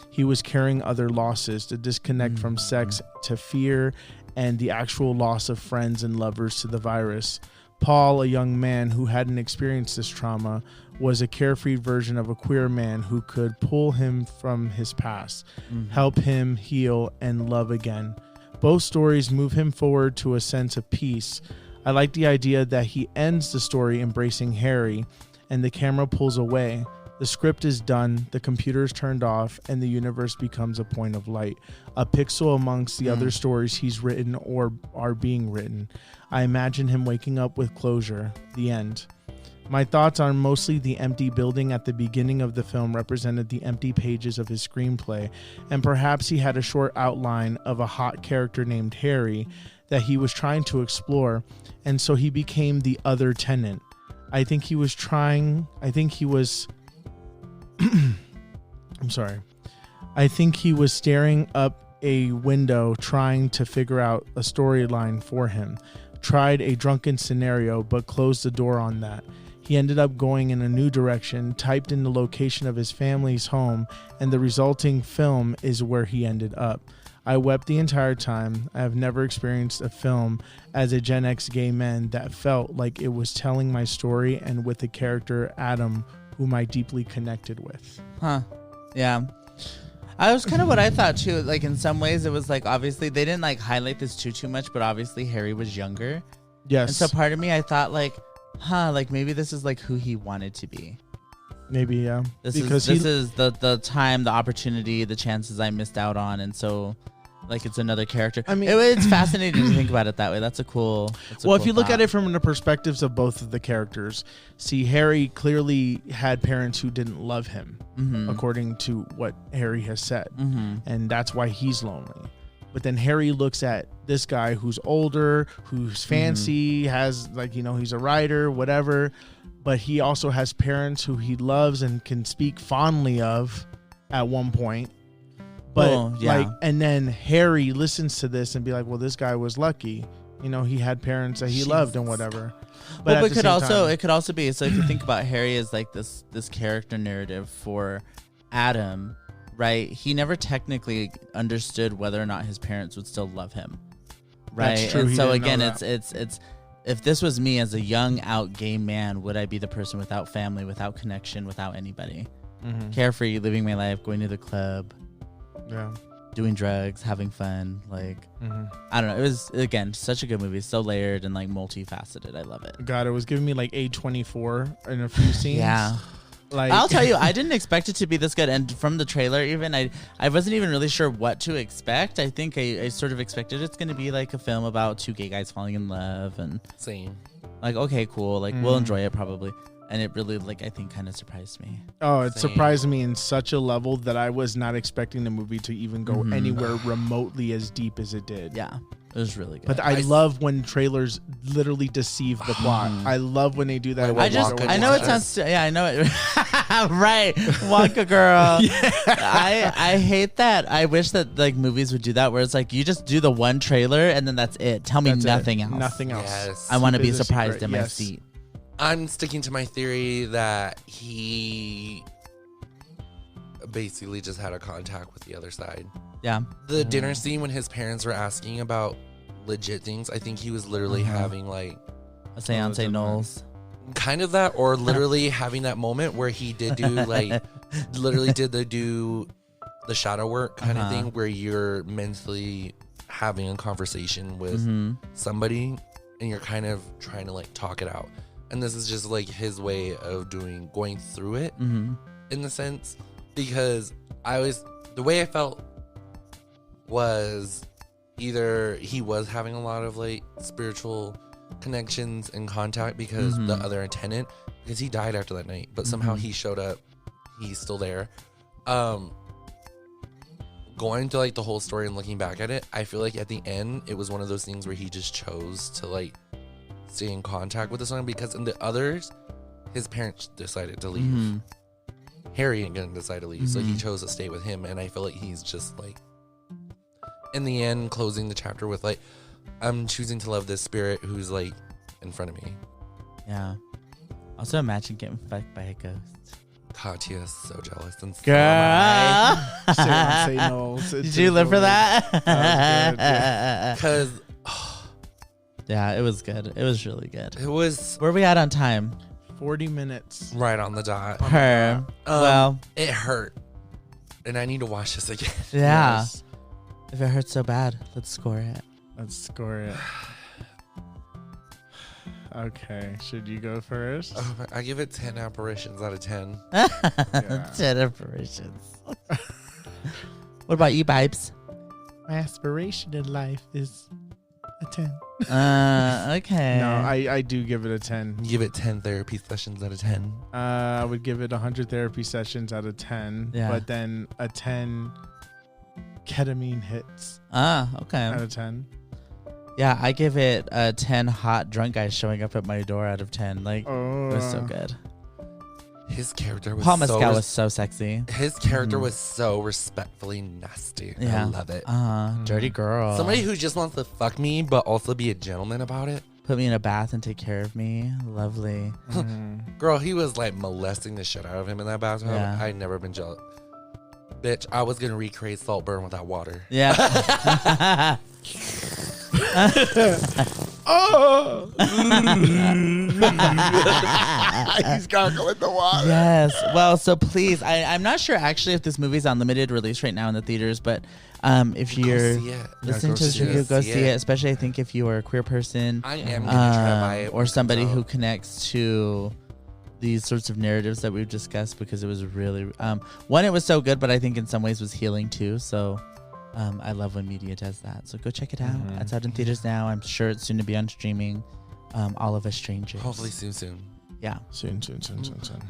he was carrying other losses, the disconnect from sex to fear and the actual loss of friends and lovers to the virus. Paul, a young man who hadn't experienced this trauma, was a carefree version of a queer man who could pull him from his past, help him heal and love again. Both stories move him forward to a sense of peace. I like the idea that he ends the story embracing Harry and the camera pulls away. The script is done, the computer is turned off, and the universe becomes a point of light, a pixel amongst the other stories he's written or are being written. I imagine him waking up with closure. The end. My thoughts on mostly the empty building at the beginning of the film represented the empty pages of his screenplay, and perhaps he had a short outline of a hot character named Harry that he was trying to explore, and so he became the other tenant. I think he was staring up a window trying to figure out a storyline for him. Tried a drunken scenario, but closed the door on that. He ended up going in a new direction, typed in the location of his family's home, and the resulting film is where he ended up. I wept the entire time. I have never experienced a film as a Gen X gay man that felt like it was telling my story and with the character Adam, whom I deeply connected with. Yeah. I was kind of what I thought too. Like in some ways it was like, obviously they didn't like highlight this too much, but obviously Harry was younger. Yes. And so part of me, I thought like, like maybe this is like who he wanted to be. Maybe, yeah. This is the time, the opportunity, the chances I missed out on. And so like it's another character. I mean, it's fascinating to think about it that way. That's a cool. Well, if you look at it from the perspectives of both of the characters, see, Harry clearly had parents who didn't love him, according to what Harry has said, and that's why he's lonely. But then Harry looks at this guy who's older, who's fancy, has he's a writer, whatever, but he also has parents who he loves and can speak fondly of at one point. But and then Harry listens to this and be like, well, this guy was lucky. He had parents that he loved and whatever. But it could also be, so if you think about Harry as like this character narrative for Adam, right? He never technically understood whether or not his parents would still love him. Right. That's true. And so again, it's if this was me as a young out gay man, would I be the person without family, without connection, without anybody? Carefree, living my life, going to the club. Yeah, doing drugs, having fun, like I don't know. It was again such a good movie, so layered and like multifaceted. I love it. God, it was giving me like A24 in a few scenes. Yeah, like I'll tell you, I didn't expect it to be this good, and from the trailer, even I wasn't even really sure what to expect. I think I sort of expected it's going to be like a film about two gay guys falling in love, and same. Like okay, cool, like we'll enjoy it probably. And it really, like, I think kind of surprised me. Oh, it surprised me in such a level that I was not expecting the movie to even go anywhere remotely as deep as it did. Yeah, it was really good. But I love when trailers literally deceive the plot. I love when they do that. I know it sounds, I know it. Right, Wonka girl. I hate that. I wish that like movies would do that, where it's like you just do the one trailer and then that's it. Tell me nothing else. Nothing else. Yes. I want to be surprised in my seat. I'm sticking to my theory that he basically just had a contact with the other side. Yeah. The dinner scene when his parents were asking about legit things, I think he was literally having like a seance Knowles. Kind of that, or literally having that moment where he did do like literally did the shadow work kind of thing where you're mentally having a conversation with somebody and you're kind of trying to like talk it out. And this is just like his way of going through it in the sense, because the way I felt was either he was having a lot of like spiritual connections and contact because the other tenant, because he died after that night, but somehow he showed up, he's still there. Going to like the whole story and looking back at it, I feel like at the end it was one of those things where he just chose to like stay in contact with the song, because in the others his parents decided to leave. Harry ain't gonna decide to leave, so he chose to stay with him. And I feel like he's just like, in the end, closing the chapter with like, I'm choosing to love this spirit who's like in front of me. Yeah. Also, imagine getting fucked by a ghost. Katya's so jealous and Girl. Say no. Did you live for that? because Yeah, it was good. It was really good. it was Where are we at on time? 40 minutes. right on the dot. Her. Well, It hurt, and I need to watch this again. yeah. Yes. If it hurts so bad, let's score it. Let's score it. Okay, should you go first? I give it 10 apparitions out of 10. Yeah. 10 apparitions. What about you, Bibes? My aspiration in life is a 10. Okay. No, I do give it a 10. Give it 10 therapy sessions out of 10. I would give it 100 therapy sessions out of 10. Yeah. But then a 10 ketamine hits Okay. out of 10. Yeah, I give it a 10 hot drunk guys showing up at my door out of 10. Like, Oh, it was so good. His character was Paul so Mescal was so sexy. his character was so respectfully nasty. Yeah. I love it. Dirty girl. Somebody who just wants to fuck me, but also be a gentleman about it. Put me in a bath and take care of me. Lovely. Girl, he was like molesting the shit out of him in that bathtub. Yeah. I'd never been jealous. Bitch, I was gonna recreate Saltburn without water. Yeah. Oh! He's gargling the water. Yes. Well, so please, I'm not sure actually if this movie's on limited release right now in the theaters, but if you're see it. listening go to this see review, it. go see it. Especially, I think if you are a queer person, I am gonna try to buy it. or somebody So- who connects to these sorts of narratives that we've discussed, because it was really one, it was so good, but I think in some ways was healing too. So I love when media does that. So go check it out. It's out in theaters now. I'm sure it's soon to be on streaming. All of Us Strangers. Hopefully soon. Yeah. Soon.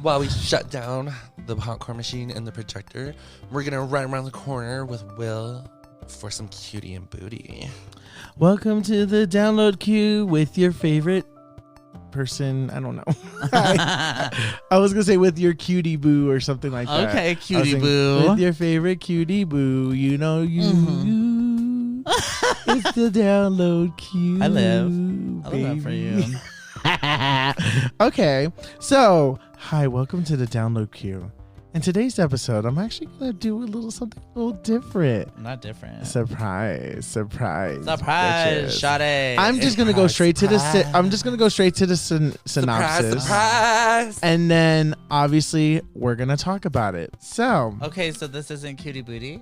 While we shut down the popcorn machine and the projector, we're gonna run around the corner with Will for some cutie and booty. Welcome to the download queue with your favorite person. I don't know. I was gonna say with your cutie boo or something like that. Okay, I was cutie saying, boo. with your favorite cutie boo. You know you. It's the download queue. I love that for you. Okay, so hi, welcome to the download queue. In today's episode, I'm actually gonna do something a little different. Not different. Surprise! Surprise, bitches. Sade. I'm just gonna go straight to the. I'm just gonna go straight to the synopsis, Surprise! and then obviously we're gonna talk about it. So, Okay, so this isn't cutie booty,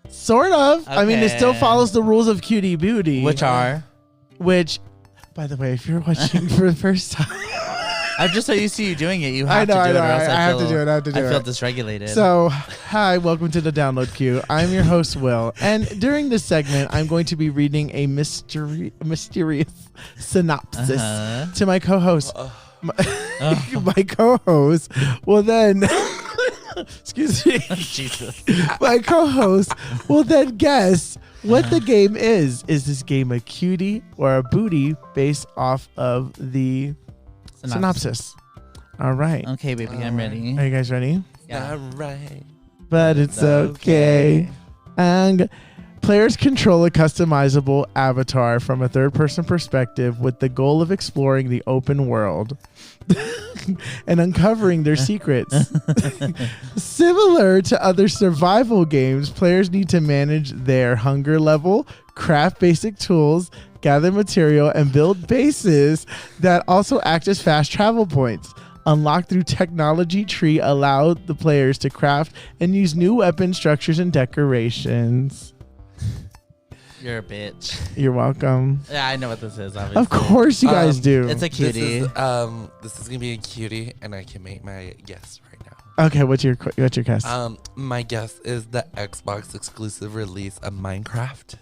sort of. I mean, it still Okay. follows the rules of cutie booty, which are which, by the way, if you're watching for the first time. I'm just so used to you doing it. You I have know, to I do know. it, or else I have to do it. I have to do I feel it. dysregulated. So, hi, welcome to the download queue. I'm your host, Will, and during this segment, I'm going to be reading a mysterious synopsis to my co-host. My co-host will then, excuse me, Jesus. my co-host will then guess what the game is. Is this game a cutie or a booty based off of the synopsis? All right. Okay, baby, I'm ready. Are you guys ready? Yeah. All right. But it's okay. And players control a customizable avatar from a third-person perspective with the goal of exploring the open world and uncovering their secrets. Similar to other survival games, players need to manage their hunger level, craft basic tools, gather material, and build bases that also act as fast travel points. Unlocked through technology tree allow the players to craft and use new weapon structures and decorations. You're a bitch. You're welcome. Yeah, I know what this is, obviously. Of course you guys do. It's a cutie. This is gonna be a cutie, and I can make my guess right now. Okay, what's your guess? My guess is the Xbox exclusive release of Minecraft.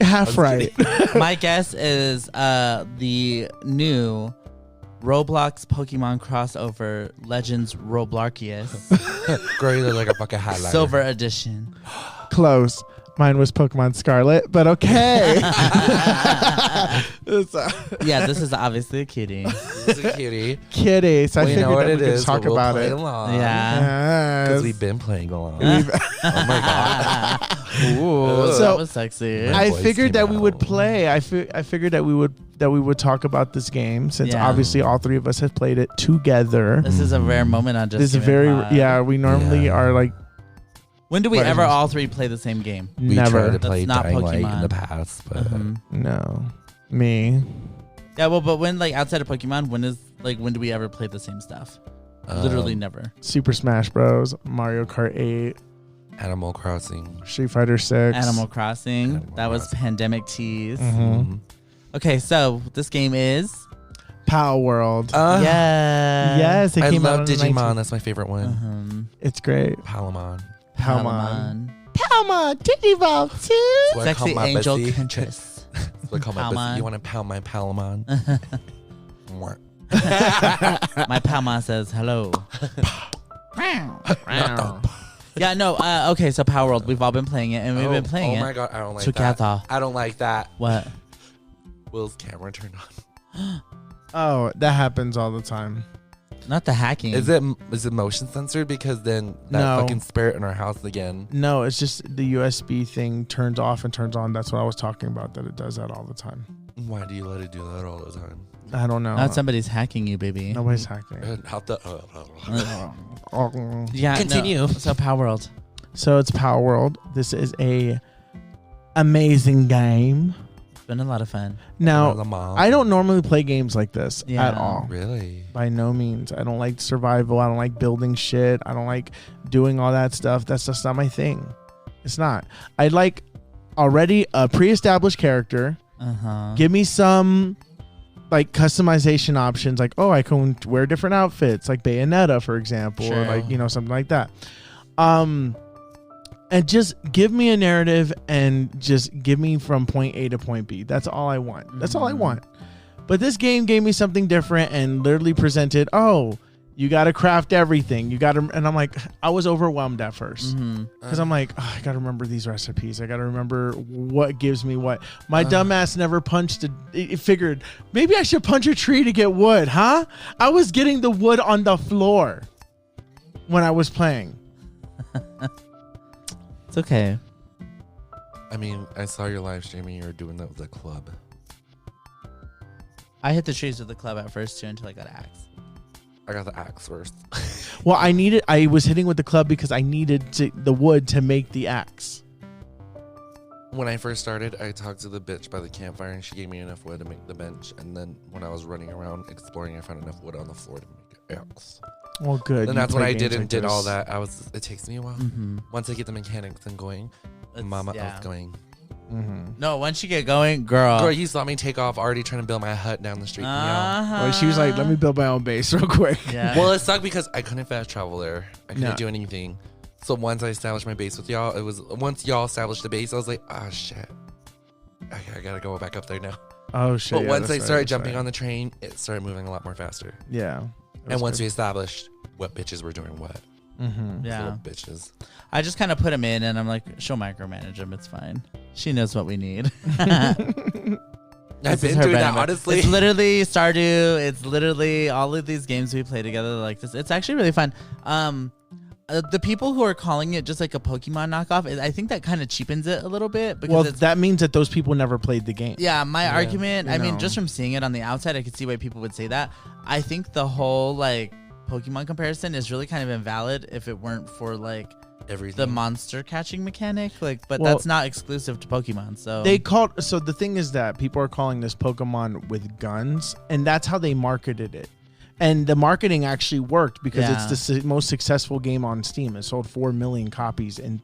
Half right. My guess is the new Roblox Pokemon crossover Legends Roblarceus Girl, you look like a fucking highlighter. Silver Edition. Close. Mine was Pokemon Scarlet, but okay. Yeah, this is obviously a kitty. This is a cutie. Kitty. So I We figured know what that it we could is. talk but we'll about play it. along. Yeah. Because we've been playing along. We've- Oh my god. Ooh, So, that was sexy. My I voice figured came that we would out. play. I figured that we would talk about this game since Yeah. obviously all three of us have played it together. This is a rare moment on Just This is Gaymin very Pod. We normally Yeah. are like When do we Right. ever all three play the same game? We never. tried to play That's not Dying Light in Pokemon. the past, but Mhm. No, me. Yeah, well, but when outside of Pokemon, when do we ever play the same stuff? Literally never. Super Smash Bros, Mario Kart 8, Animal Crossing. Street Fighter 6. Animal Crossing. Animal That was Crossing. pandemic tease. Mhm. Okay, so this game is Power World. yes. Yes, it I came out love in the Digimon. 19 That's my favorite one. It's great. Palamon. Palmon. Palmon, Digimon 2. That's what I call Sexy my angel bestie. Pinterest. That's what I call my Palmon. bestie. You want to pound my Palamon? Mwah. My Palma says hello. Yeah, no. Okay, so Power World. We've all been playing it, and we've been playing Oh it my god, I don't like together. that. I don't like that. What? Will's camera turned on. Oh, that happens all the time. Not the hacking. Is it motion censored? Because then that No. fucking spirit in our house again. No, it's just the USB thing turns off and turns on. That's what I was talking about, that it does that all the time. Why do you let it do that all the time? I don't know. Not somebody's hacking you, baby. Nobody's hacking. How the Yeah. Continue. No. So Power World. So it's Power World. This is a amazing game. It's been a lot of fun. Now, Mom. I don't normally play games like this Yeah. at all. Really. By no means. I don't like survival. I don't like building shit. I don't like doing all that stuff. That's just not my thing. It's not. I like already a pre-established character. Give me some like customization options, like, oh, I can wear different outfits, like Bayonetta, for example, Sure. or like, something like that. And just give me a narrative and just give me from point A to point B. That's all I want. That's all I want. But this game gave me something different and literally presented, oh, you got to craft everything. You got to, and I'm like, I was overwhelmed at first because I'm like, oh, I got to remember these recipes. I got to remember what gives me what. My dumbass never punched it figured maybe I should punch a tree to get wood, huh? I was getting the wood on the floor when I was playing. It's okay. I mean, I saw your live stream and you were doing that with the club. I hit the trees with the club at first too until I got an axe. I got the axe first. Well, I was hitting with the club because I needed the wood to make the axe. When I first started, I talked to the bitch by the campfire and she gave me enough wood to make the bench. And then when I was running around exploring, I found enough wood on the floor to make an axe. Well, good. And You that's when play I games like did all this. that. It takes me a while. Once I get the mechanics and going, Mama, I was going. No, once you get going, girl. Girl, you saw me take off already trying to build my hut down the street from y'all. Well, she was like, let me build my own base real quick. Yeah. Well, it sucked because I couldn't fast travel there. I couldn't No. do anything. So once I established my base with y'all, once y'all established the base, I was like, oh shit. I gotta go back up there now. Oh, shit. But yeah, once that's I right, started that's jumping right. on the train, it started moving a lot more faster. Yeah. And once we established what bitches were doing what. Yeah. Little bitches. I just kind of put him in and I'm like, she'll micromanage him. It's fine. She knows what we need. I've This is been her doing bread that, and butter. honestly. It's literally Stardew. It's literally all of these games we play together like this. It's actually really fun. The people who are calling it just like a Pokemon knockoff, I think that kind of cheapens it a little bit because Well, it's, that means that those people never played the game. yeah, my argument, you I mean, know. just from seeing it on the outside, I could see why people would say that. I think the whole like Pokemon comparison is really kind of invalid if it weren't for like Everything. the monster catching mechanic, like, but Well, that's not exclusive to Pokemon. So So the thing is that people are calling this Pokemon with guns, and that's how they marketed it. And the marketing actually worked because Yeah. it's the most successful game on Steam. It sold 4 million copies in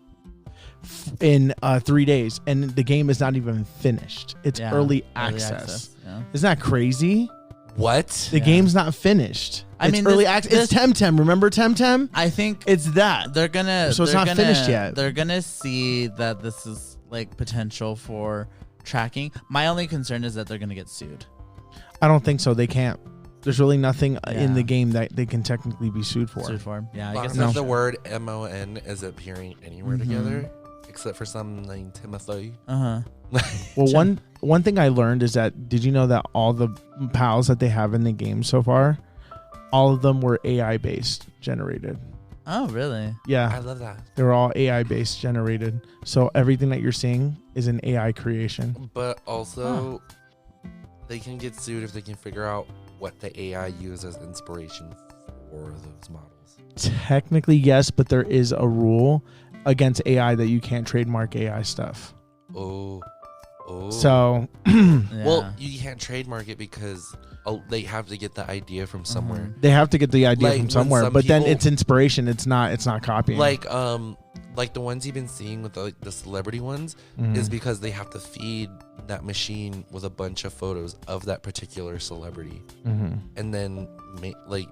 3 days, and the game is not even finished. It's yeah, early access. Yeah. Isn't that crazy? What? The game's not finished. I It's mean, early this- access. It's Temtem. Remember Temtem? I think It's that. they're gonna. So it's they're not gonna- finished yet. They're gonna see that this is like potential for tracking. My only concern is that they're gonna get sued. I don't think so. They can't. There's really nothing in Yeah. the game that they can technically be sued for. Sued for. Yeah, I Long guess as that's the true. word MON is appearing anywhere Mm-hmm. together, except for some named Timothy. Uh-huh. Well, one thing I learned is that, did you know that all the pals that they have in the game so far, all of them were AI based generated? Oh, really? I Yeah, love that. they were all AI based generated. So everything that you're seeing is an AI creation. But also, they can get sued if they can figure out what the AI used as inspiration for those models. Technically, yes, but there is a rule against AI that you can't trademark AI stuff. Oh. So, Yeah. Well, you can't trademark it because they have to get the idea from somewhere. they have to get the idea Like, from when somewhere, some but then people- it's inspiration. It's not copying. Like the ones you've been seeing with the celebrity ones is because they have to feed that machine with a bunch of photos of that particular celebrity, and then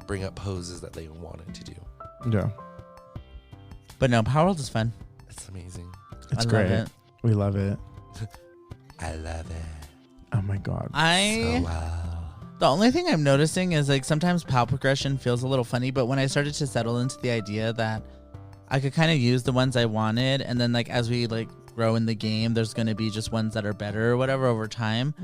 bring up poses that they wanted to do. Yeah, But no, Power World is fun. It's amazing. it's I great. love it. We love it. I love it. Oh my god. So wow. The only thing I'm noticing is like sometimes PAL progression feels a little funny, but when I started to settle into the idea that I could kind of use the ones I wanted, and then like as we like grow in the game, there's going to be just ones that are better or whatever over time.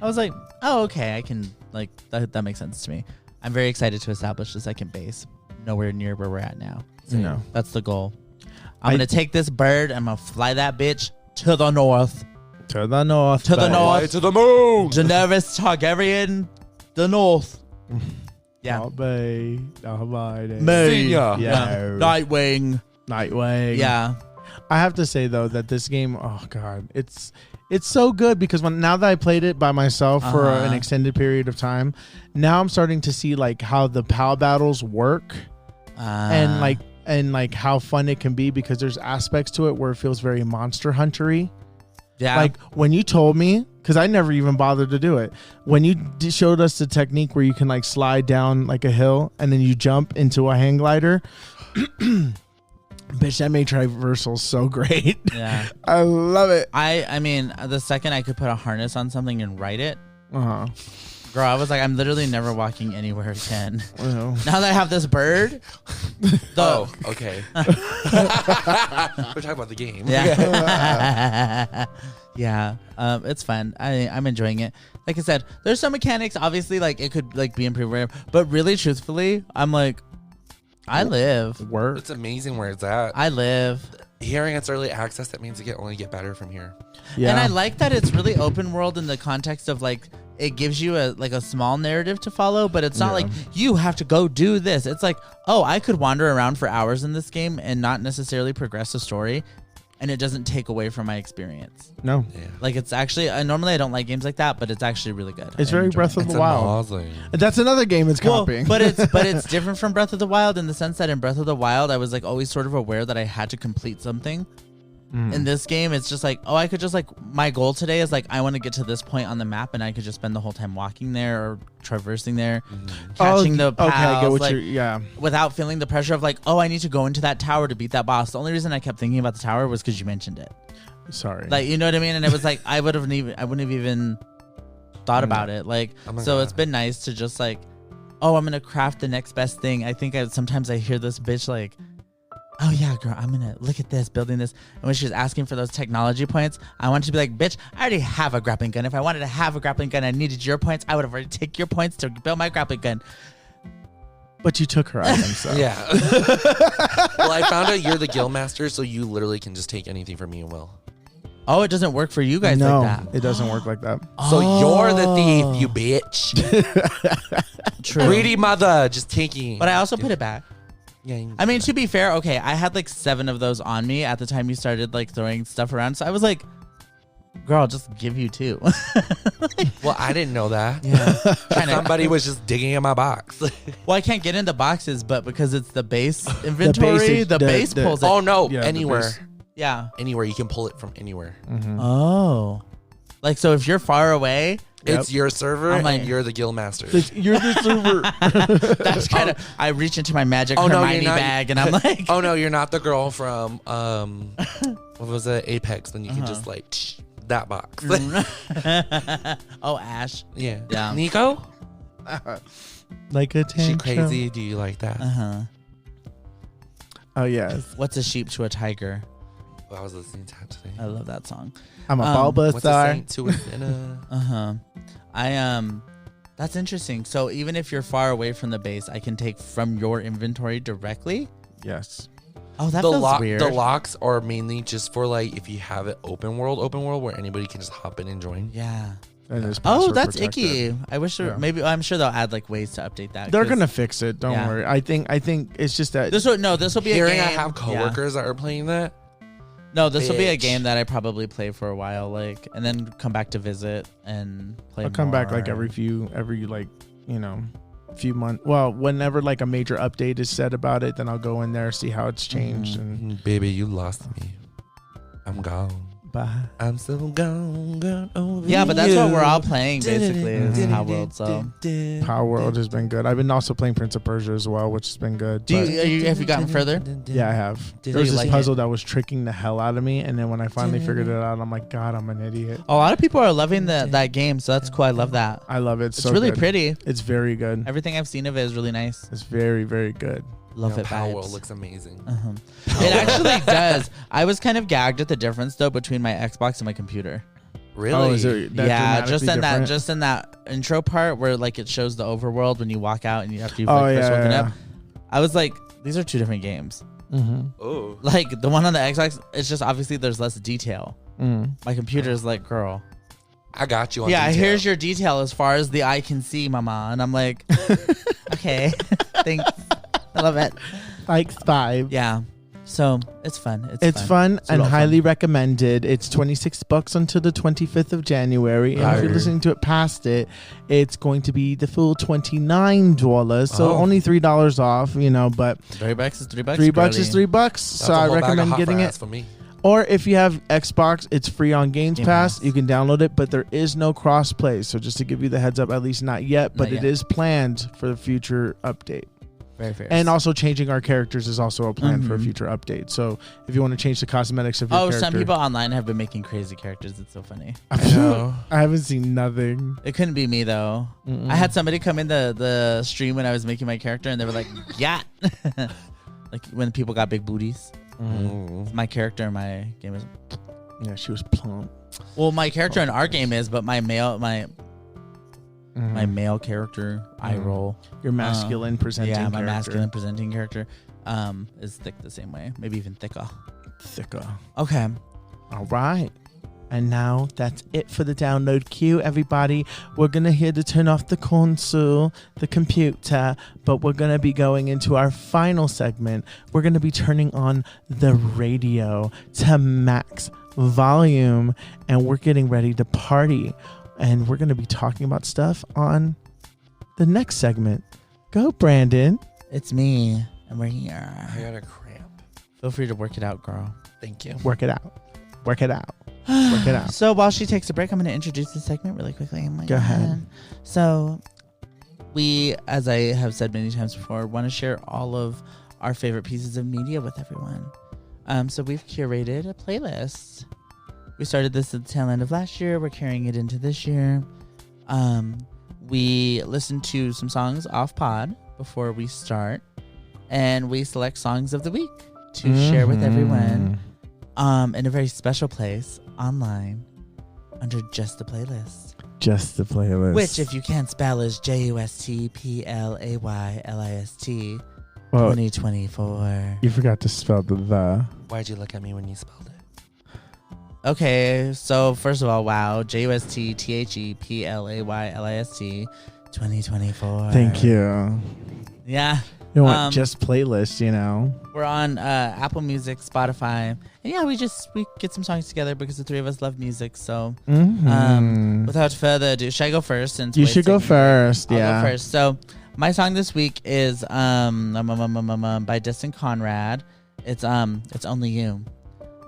I was like, oh, okay, I can like that makes sense to me. I'm very excited to establish the second base. Nowhere near where we're at now. No. That's the goal. I'm going to take this bird, I'm going to fly that bitch to the north. To the north. To the baby. north. Fly to the moon. Daenerys Targaryen, the north. Yeah. May. Senior. Yeah. Nightwing. Nightwing. Yeah. I have to say though that this game, oh god, it's so good because now that I played it by myself for an extended period of time, now I'm starting to see like how the PAL battles work and like how fun it can be, because there's aspects to it where it feels very Monster Hunter-y. Yeah. Like when you told me, because I never even bothered to do it, when you showed us the technique where you can like slide down like a hill and then you jump into a hang glider. Bitch, that made traversal so great. Yeah. I love it. I mean, the second I could put a harness on something and ride it, Uh-huh. girl, I was like, I'm literally never walking anywhere again. Well, Now that I have this bird, Oh, okay. We're talking about the game. yeah. Yeah. It's fun. I'm enjoying it. Like I said, there's some mechanics, obviously, like it could like be improved, but really truthfully, I'm like, I live. work. It's amazing where it's at. I live. Hearing it's early access, that means it can only get better from here. Yeah. And I like that it's really open world in the context of like it gives you a small narrative to follow, but it's not like you have to go do this. It's like, oh, I could wander around for hours in this game and not necessarily progress the story, and it doesn't take away from my experience. No. Yeah. Like it's actually normally I don't like games like that, but it's actually really good. It's I'm very enjoying Breath of it. the Wild. Amazing. That's another game it's Well, copying. but it's different from Breath of the Wild in the sense that in Breath of the Wild I was like always sort of aware that I had to complete something. In this game, it's just like, oh, I could just like, my goal today is like, I want to get to this point on the map, and I could just spend the whole time walking there or traversing there, catching the pals, okay, I get what like, you're, yeah. without feeling the pressure of like, oh, I need to go into that tower to beat that boss. The only reason I kept thinking about the tower was because you mentioned it. Sorry. Like, you know what I mean? And it was like, I wouldn't have even thought about it. Like, Oh my so God. it's been nice to just like, oh, I'm going to craft the next best thing. I think sometimes I hear this bitch like, oh yeah, girl, I'm going to look at this, building this. And when she was asking for those technology points, I wanted to be like, bitch, I already have a grappling gun. If I wanted to have a grappling gun, I needed your points. I would have already taken your points to build my grappling gun. But you took her items, so. Yeah. Well, I found out you're the guild master, so you literally can just take anything from me and Will. Oh, it doesn't work for you guys No, like that. it doesn't work like that. So you're the thief, you bitch. True. Greedy mother, just taking. But I also put it back. Yeah, I mean, to be fair, okay, I had like 7 of those on me at the time you started like throwing stuff around. So I was like, girl, I'll just give you 2. well, I didn't know that. Yeah. Somebody was just digging in my box. Well, I can't get into boxes, but because it's the base inventory, basic- the the- base the- pulls it. Oh no, Yeah, the anywhere. base. Yeah. Anywhere. You can pull it from anywhere. Oh. Like, so if you're far away, It's your server I'm like- and you're the guild master. You're the server. that's kind of, I reach into my magic Oh, no, you're Hermione not. bag and I'm like, Oh no, you're not the girl from what was it, Apex, when you can just like that box. oh, Ash. yeah. Yeah. Nico? Like a Is she tantrum. crazy? Do you like that? Uh-huh. Oh, yes. What's a sheep to a tiger? I was listening to that today. I love that song. I'm a Bulbasaur. What's a saint to a sinner? That's interesting. So even if you're far away from the base, I can take from your inventory directly? Yes. Oh, that feels weird. The locks are mainly just for like if you have it open world where anybody can just hop in and join. Yeah. And it's Oh, password that's protected. icky. I wish maybe I'm sure they'll add like ways to update that. They're gonna fix it. Don't worry. I think it's just that this will be a game. I have coworkers that are playing that. No, this will be a game that I probably play for a while, like, and then come back to visit and play. I'll come back like every few months. Well, whenever like a major update is said about it, then I'll go in there, see how it's changed. And baby, you lost me. I'm gone. bye. I'm so gone over Yeah, but that's you. what we're all playing basically is Power World. So Power World has been good. I've been also playing Prince of Persia as well, which has been good. have you gotten further? Yeah, I have. Did There was you this like puzzle that was tricking the hell out of me, and then when I finally figured it out, I'm like, God, I'm an idiot. A lot of people are loving that game, so that's cool. I love that. I love it. It's so really good. pretty. It's very good. Everything I've seen of it is really nice. It's very, very good. Love it. Power Vibes. World looks amazing. It actually does. I was kind of gagged at the difference though between my Xbox and my computer. Really? Oh, is it that Yeah, dramatically just in that intro part where like it shows the overworld when you walk out and after you've different? first woken up. I was like, these are two different games. Mm-hmm. Oh. Like the one on the Xbox, it's just obviously there's less detail. My computer is like, girl. I got you on Yeah, detail. here's your detail as far as the eye can see, mama. And I'm like, okay, thanks. I love it. Like 5. Yeah. So it's fun. It's fun It's a and lot of highly fun. recommended. It's $26 until the 25th of January. And if you're listening to it past it, it's going to be the full $29. So only $3 off, but $3 is $3. $3 is $3. That's So a I whole bag of recommend hot getting fries it. for me. Or if you have Xbox, it's free on Game Game Pass. Pass. You can download it, but there is no cross play. So just to give you the heads up, at least not yet, but Not it yet. is planned for the future update. Very fair. And also changing our characters is also a plan for a future update. So if you want to change the cosmetics of your character. some people online have been making crazy characters. It's so funny. I know. I haven't seen nothing. It couldn't be me though. I had somebody come in the stream when I was making my character, and they were like, "Yeah," like when people got big booties. My character in my game is. Yeah, she was plump. Well, my character in our game is, but my male character, eye roll. Your masculine presenting Yeah, my character. masculine presenting character is thick the same way, maybe even thicker. Thicker. Okay. All right. And now that's it for the download queue, everybody. We're going to hear to turn off the console, the computer, but we're going to be going into our final segment. We're going to be turning on the radio to max volume, and we're getting ready to party. And we're going to be talking about stuff on the next segment. Go, Brandon. It's me, and we're here. I got a cramp. Feel free to work it out, girl. Thank you. Work it out. Work it out. Work it out. So while she takes a break, I'm going to introduce the segment really quickly. Oh my Go ahead. So we, as I have said many times before, want to share all of our favorite pieces of media with everyone. So we've curated a playlist. We started this at the tail end of last year. We're carrying it into this year. We listen to some songs off pod before we start, and we select songs of the week to share with everyone in a very special place online under Just the Playlist. Just the playlist. Which, if you can't spell, is JUSTPLAYLIST Well, 2024. you forgot to spell the. Why'd you look at me when you spelled it? Okay, so first of all, wow, JUSTTHEPLAYLIST 2024. Thank you. Yeah. You want just playlist, We're on Apple Music, Spotify, and yeah, we get some songs together because the three of us love music. So, without further ado, should I go first? Since You Wade's should go taking a break? first. I'll go first. So, my song this week is by Justin Conrad. It's Only You,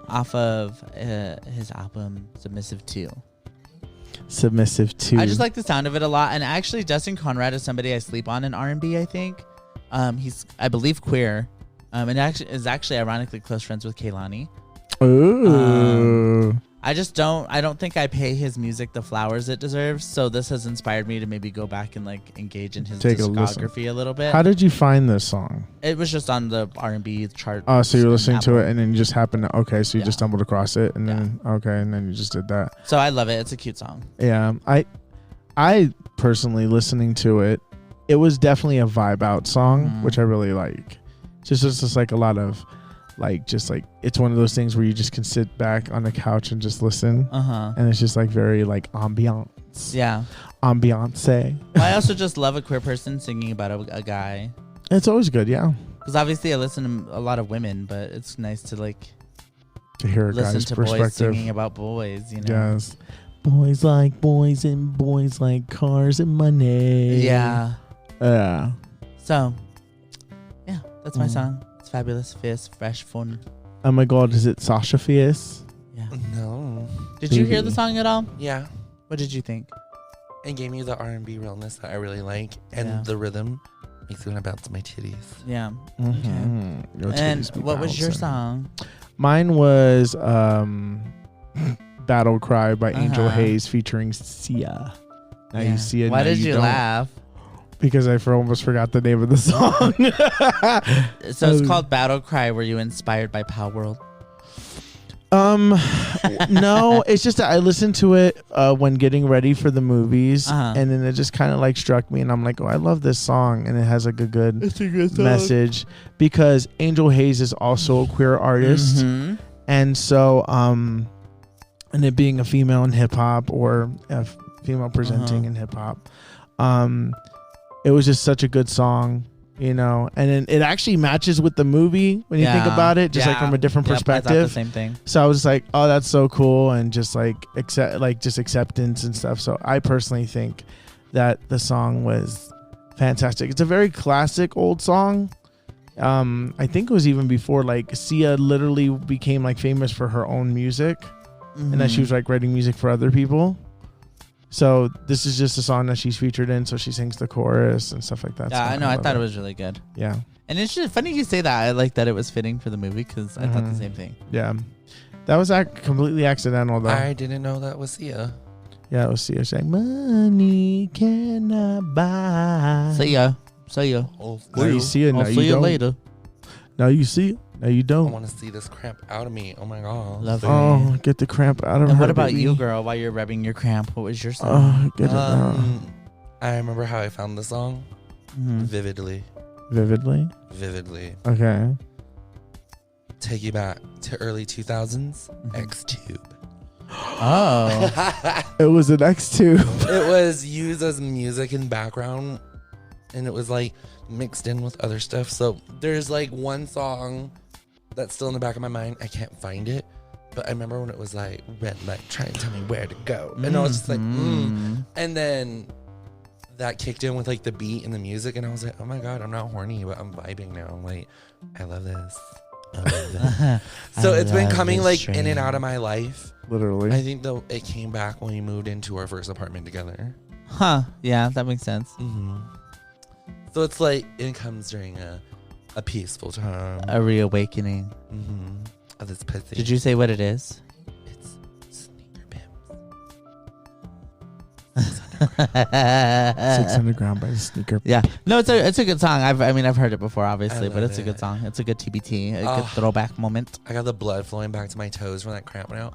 off of his album Submissive 2. Submissive 2. I just like the sound of it a lot, and actually, Justin Conrad is somebody I sleep on in R&B. I think. He's, I believe, queer, and is actually ironically close friends with Kehlani. Ooh. I don't think I pay his music the flowers it deserves. So this has inspired me to maybe go back and like engage in his discography a little bit. How did you find this song? It was just on the R&B chart. Oh, so you were listening to it and then you just happened to, so you just stumbled across it and then, and then you just did that. So I love it. It's a cute song. Yeah. I personally listening to it, it was definitely a vibe out song, which I really like. Just like a lot of, like, just like, it's one of those things where you just can sit back on the couch and just listen. And it's just like very like ambiance. Yeah. Ambiance. I also just love a queer person singing about a guy. It's always good, yeah. Because obviously I listen to a lot of women, but it's nice to like to hear a listen guy's to perspective. boys singing about boys, you know. Yes. Boys like boys and boys like cars and money. Yeah. Yeah. So, yeah, that's my song. It's fabulous, fierce, fresh, fun. Oh my God, is it Sasha Fierce? Yeah. No. Did you hear the song at all? Yeah. What did you think? It gave me the R&B realness that I really like, and the rhythm makes me want to bounce my titties. Yeah. Mm-hmm. Okay. And what was your song? Mine was Battle Cry by Angel Hayes featuring Sia. Now you see it. Why did you laugh? Because I almost forgot the name of the song. So it's called Battle Cry. Were you inspired by Pow World? No, it's just that I listened to it when getting ready for the movies, and then it just kind of like struck me, and I'm like, oh, I love this song, and it has like a good message because Angel Hayes is also a queer artist, and so and it being a female in hip hop or a female presenting in hip hop, it was just such a good song. You know, and then it actually matches with the movie when you think about it, just like from a different perspective. I thought the same thing. So I was like, oh, that's so cool, and just like acceptance and stuff. So I personally think that the song was fantastic. It's a very classic old song. I think it was even before like Sia literally became like famous for her own music, and that she was like writing music for other people. So this is just a song that she's featured in, so she sings the chorus and stuff like that. Yeah, so I know. I thought it was really good. Yeah. And it's just funny you say that. I like that it was fitting for the movie because I thought the same thing. Yeah. That was completely accidental, though. I didn't know that was Sia. Yeah, it was Sia saying, money cannot buy. See ya. Now you see it. Now I'll see you later. Now you see it. No, you I don't. want to see this cramp out of me. Oh my God. Love Oh, get the cramp out of her. And what about baby. you, girl? While you're rubbing your cramp, what was your song? Oh, get it out. I remember how I found the song vividly. Vividly? Okay. Take you back to early 2000s. X-Tube. Oh. It was an X2. It was used as music in background, and it was like mixed in with other stuff. So there's like one song that's still in the back of my mind. I can't find it, but I remember when it was like red light trying to tell me where to go, and I was just like and then that kicked in with like the beat and the music, and I was like, oh my God, I'm not horny, but I'm vibing now. I'm like, I love this. So it's been coming like in and out of my life. Literally. I think though it came back when we moved into our first apartment together. Yeah, that makes sense. So it's like it comes during a peaceful time, A reawakening. of this pussy. Did you say what it is? It's sneaker pimps. 6 Underground by the Sneaker. Yeah. No, it's a good song. I've heard it before, obviously, but it's a good it. song. It's a good TBT, a good throwback moment. I got the blood flowing back to my toes from that cramp now. You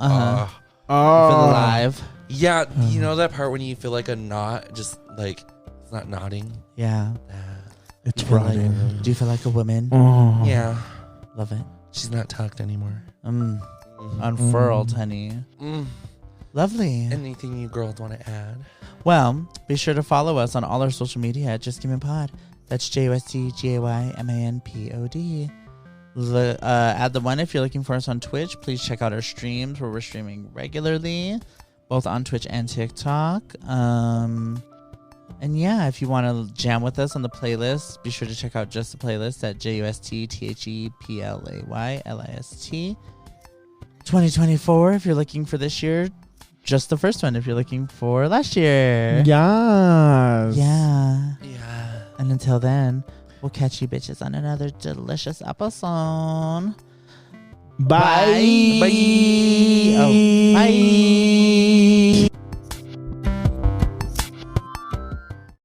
feel alive. Yeah, you know that part when you feel like a knot, just like it's not knotting. Yeah. It's Do you feel rotting. do you feel like a woman? Yeah, Love it. she's not tucked anymore. Unfurled, honey. Lovely. Anything you girls want to add? Well, be sure to follow us on all our social media at Just Gaymin Pod. That's JustGayminPod. Add the one if you're looking for us on Twitch. Please check out our streams where we're streaming regularly, both on Twitch and TikTok. And yeah, if you want to jam with us on the playlist, be sure to check out Just the Playlist at JustThePlaylist. 2024 if you're looking for this year. Just the first one if you're looking for last year. Yes. Yeah. Yeah. And until then, we'll catch you bitches on another delicious episode. Bye. Bye. Oh, bye.